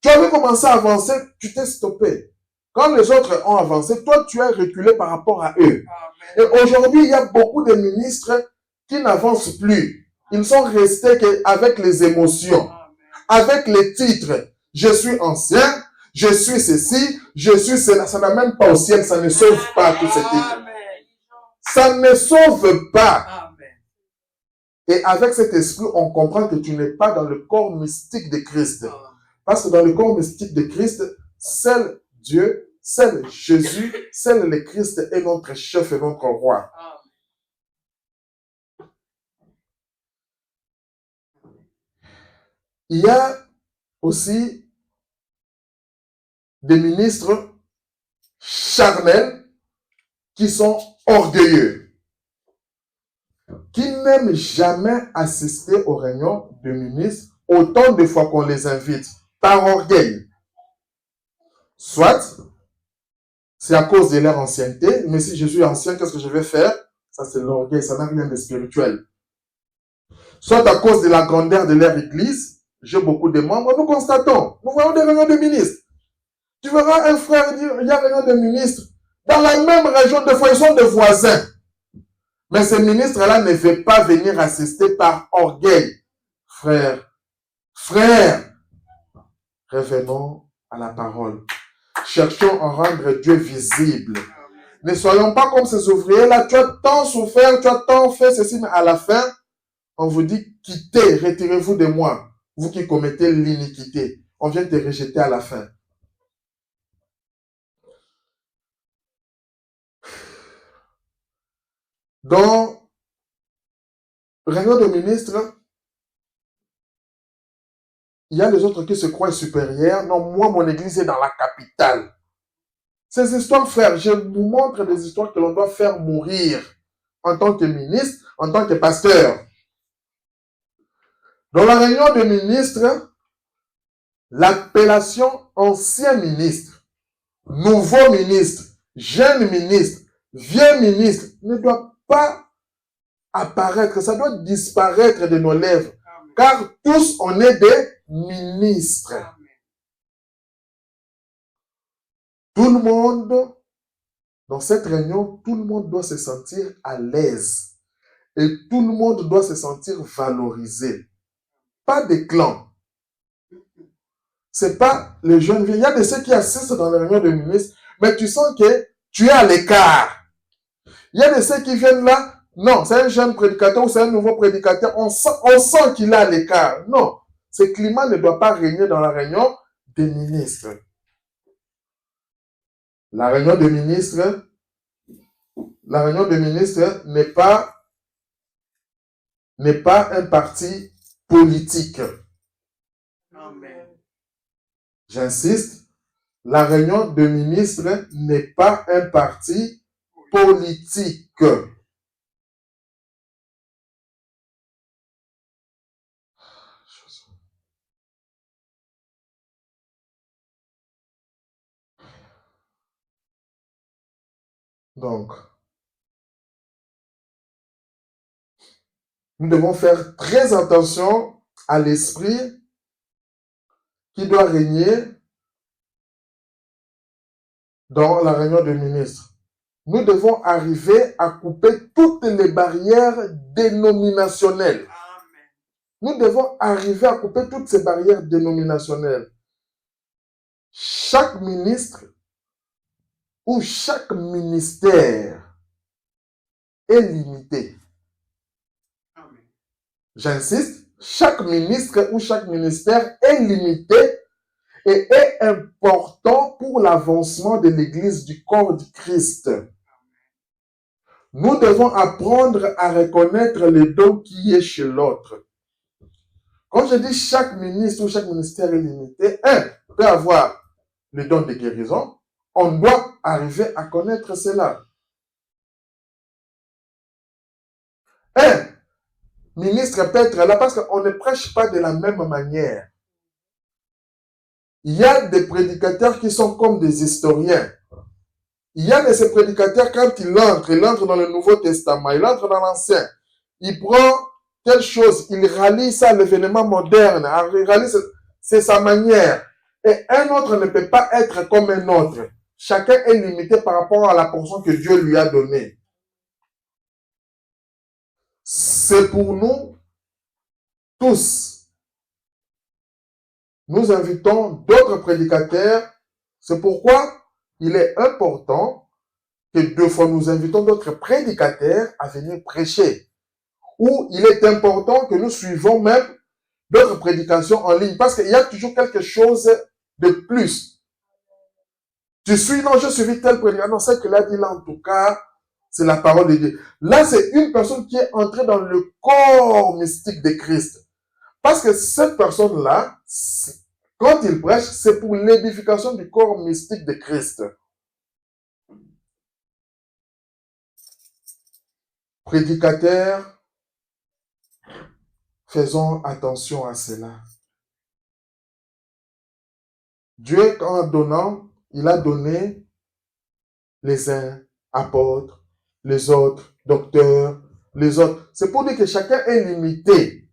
Tu avais commencé à avancer, tu t'es stoppé. Quand les autres ont avancé, toi, tu as reculé par rapport à eux. Et aujourd'hui, il y a beaucoup de ministres qui n'avancent plus. Ils sont restés avec les émotions, avec les titres. Je suis ancien, je suis ceci, je suis cela. Ça n'amène pas au ciel, ça ne sauve pas tous ces titres. Ça ne sauve pas. Et avec cet esprit, on comprend que tu n'es pas dans le corps mystique de Christ. Parce que dans le corps mystique de Christ, seul Dieu, seul Jésus, seul le Christ est notre chef et notre roi. Il y a aussi des ministres charnels qui sont orgueilleux, qui n'aiment jamais assister aux réunions de ministres autant de fois qu'on les invite, par orgueil. Soit, c'est à cause de leur ancienneté, mais si je suis ancien, qu'est-ce que je vais faire? Ça, c'est l'orgueil, ça n'a rien de spirituel. Soit à cause de la grandeur de leur église, j'ai beaucoup de membres, nous constatons, nous voyons des réunions de ministres. Tu verras un frère dire, il y a réunion de ministres. Dans la même région, des fois, ils sont des voisins. Mais ce ministre-là ne veut pas venir assister par orgueil. Frère, revenons à la parole. Cherchons à rendre Dieu visible. Ne soyons pas comme ces ouvriers-là. Tu as tant souffert, tu as tant fait ceci, mais à la fin, on vous dit, quittez, retirez-vous de moi, vous qui commettez l'iniquité. On vient te rejeter à la fin. Dans réunion de ministres, il y a les autres qui se croient supérieurs. Non, moi, mon église est dans la capitale. Ces histoires, frères, je vous montre des histoires que l'on doit faire mourir en tant que ministre, en tant que pasteur. Dans la réunion de ministres, l'appellation ancien ministre, nouveau ministre, jeune ministre, vieux ministre ne doit pas apparaître, ça doit disparaître de nos lèvres. Car tous, on est des ministres. Tout le monde, dans cette réunion, tout le monde doit se sentir à l'aise. Et tout le monde doit se sentir valorisé. Pas des clans. C'est pas les jeunes vieux. Il y a de ceux qui assistent dans les réunions de ministres, mais tu sens que tu es à l'écart. Il y a de ceux qui viennent là, non, c'est un jeune prédicateur ou c'est un nouveau prédicateur, on sent qu'il est à l'écart. Non, ce climat ne doit pas régner dans la réunion des ministres. La réunion des ministres n'est pas un parti politique. Amen. J'insiste, la réunion de ministres n'est pas un parti politique. Donc, nous devons faire très attention à l'esprit qui doit régner dans la réunion des ministres. Nous devons arriver à couper toutes les barrières dénominationnelles. Nous devons arriver à couper toutes ces barrières dénominationnelles. Chaque ministre ou chaque ministère est limité. J'insiste, chaque ministre ou chaque ministère est limité et est important pour l'avancement de l'Église du corps du Christ. Nous devons apprendre à reconnaître le don qui est chez l'autre. Quand je dis chaque ministre ou chaque ministère est limité, un peut avoir le don de guérison, on doit arriver à connaître cela. Un ministre peut être là parce qu'on ne prêche pas de la même manière. Il y a des prédicateurs qui sont comme des historiens. Il y a de ces prédicateurs, quand il entre dans le Nouveau Testament, il entre dans l'Ancien, il prend telle chose, il rallie ça à l'événement moderne, c'est sa manière. Et un autre ne peut pas être comme un autre. Chacun est limité par rapport à la portion que Dieu lui a donnée. C'est pour nous tous. Nous invitons d'autres prédicateurs. C'est pourquoi il est important que 2 fois nous invitons d'autres prédicateurs à venir prêcher. Ou il est important que nous suivons même d'autres prédications en ligne parce qu'il y a toujours quelque chose de plus. Tu suis, non, je suivis tel prédicateur. Non, c'est que là, dit là, en tout cas, c'est la parole de Dieu. Là, c'est une personne qui est entrée dans le corps mystique de Christ. Parce que cette personne-là, quand il prêche, c'est pour l'édification du corps mystique de Christ. Prédicateurs, faisons attention à cela. Dieu, en donnant, il a donné les uns apôtres, les autres docteurs, les autres. C'est pour dire que chacun est limité.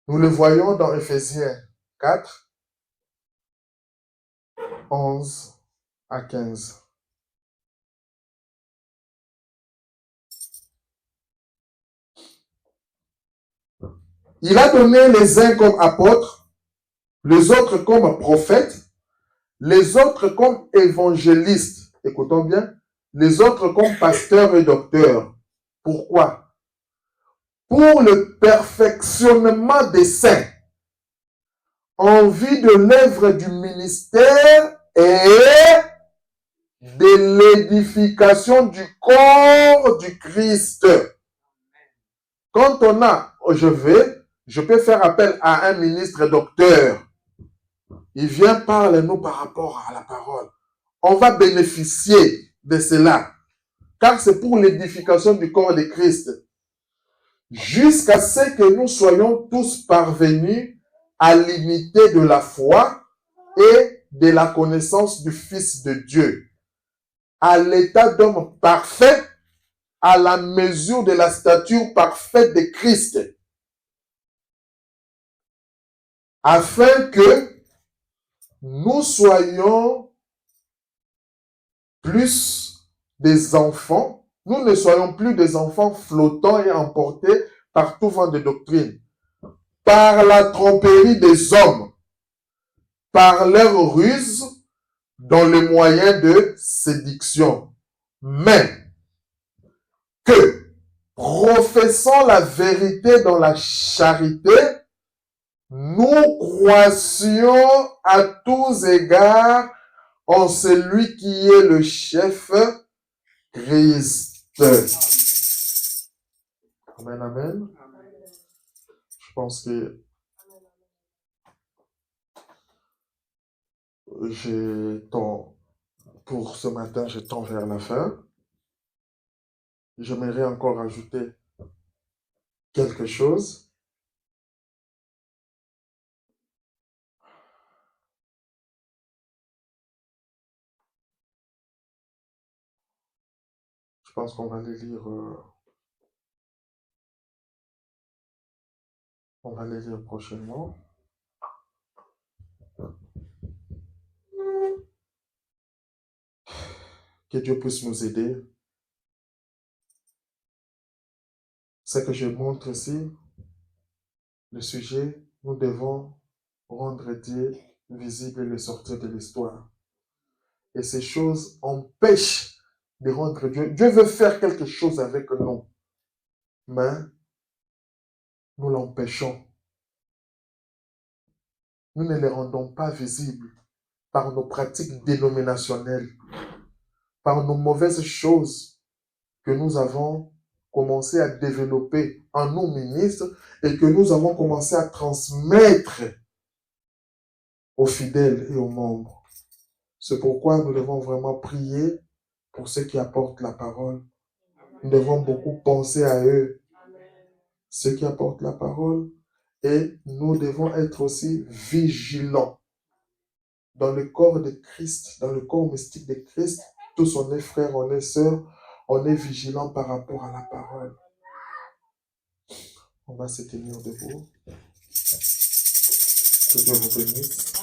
Nous le voyons dans Éphésiens 4, 11 à 15. Il a donné les uns comme apôtres, les autres comme prophètes, les autres comme évangélistes. Écoutons bien. Les autres comme pasteurs et docteurs. Pourquoi? Pour le perfectionnement des saints, en vue de l'œuvre du ministère et de l'édification du corps du Christ. Quand on a, je peux faire appel à un ministre docteur. Il vient parler-nous par rapport à la parole. On va bénéficier de cela. Car c'est pour l'édification du corps de Christ. Jusqu'à ce que nous soyons tous parvenus à l'unité de la foi et de la connaissance du Fils de Dieu. À l'état d'homme parfait, à la mesure de la stature parfaite de Christ. Afin que nous soyons plus des enfants, nous ne soyons plus des enfants flottants et emportés par tout vent de doctrine, par la tromperie des hommes, par leur ruse, dans les moyens de séduction, mais que, professant la vérité dans la charité, nous croissions à tous égards en celui qui est le chef, Christ. Amen, amen. Je pense que pour ce matin, je tends vers la fin. J'aimerais encore ajouter quelque chose. Je pense qu'on va les lire. On va les lire prochainement. Que Dieu puisse nous aider. Ce que je montre ici, le sujet, nous devons rendre Dieu visible et le sortir de l'histoire. Et ces choses empêchent de rendre Dieu. Dieu veut faire quelque chose avec nous, mais nous l'empêchons. Nous ne les rendons pas visibles par nos pratiques dénominationnelles, par nos mauvaises choses que nous avons commencé à développer en nous ministres et que nous avons commencé à transmettre aux fidèles et aux membres. C'est pourquoi nous devons vraiment prier pour ceux qui apportent la parole. Nous devons beaucoup penser à eux, ceux qui apportent la parole, et nous devons être aussi vigilants. Dans le corps de Christ, dans le corps mystique de Christ, tous on est frères, on est sœurs, on est vigilants par rapport à la parole. On va se tenir debout. Que Dieu vous bénisse.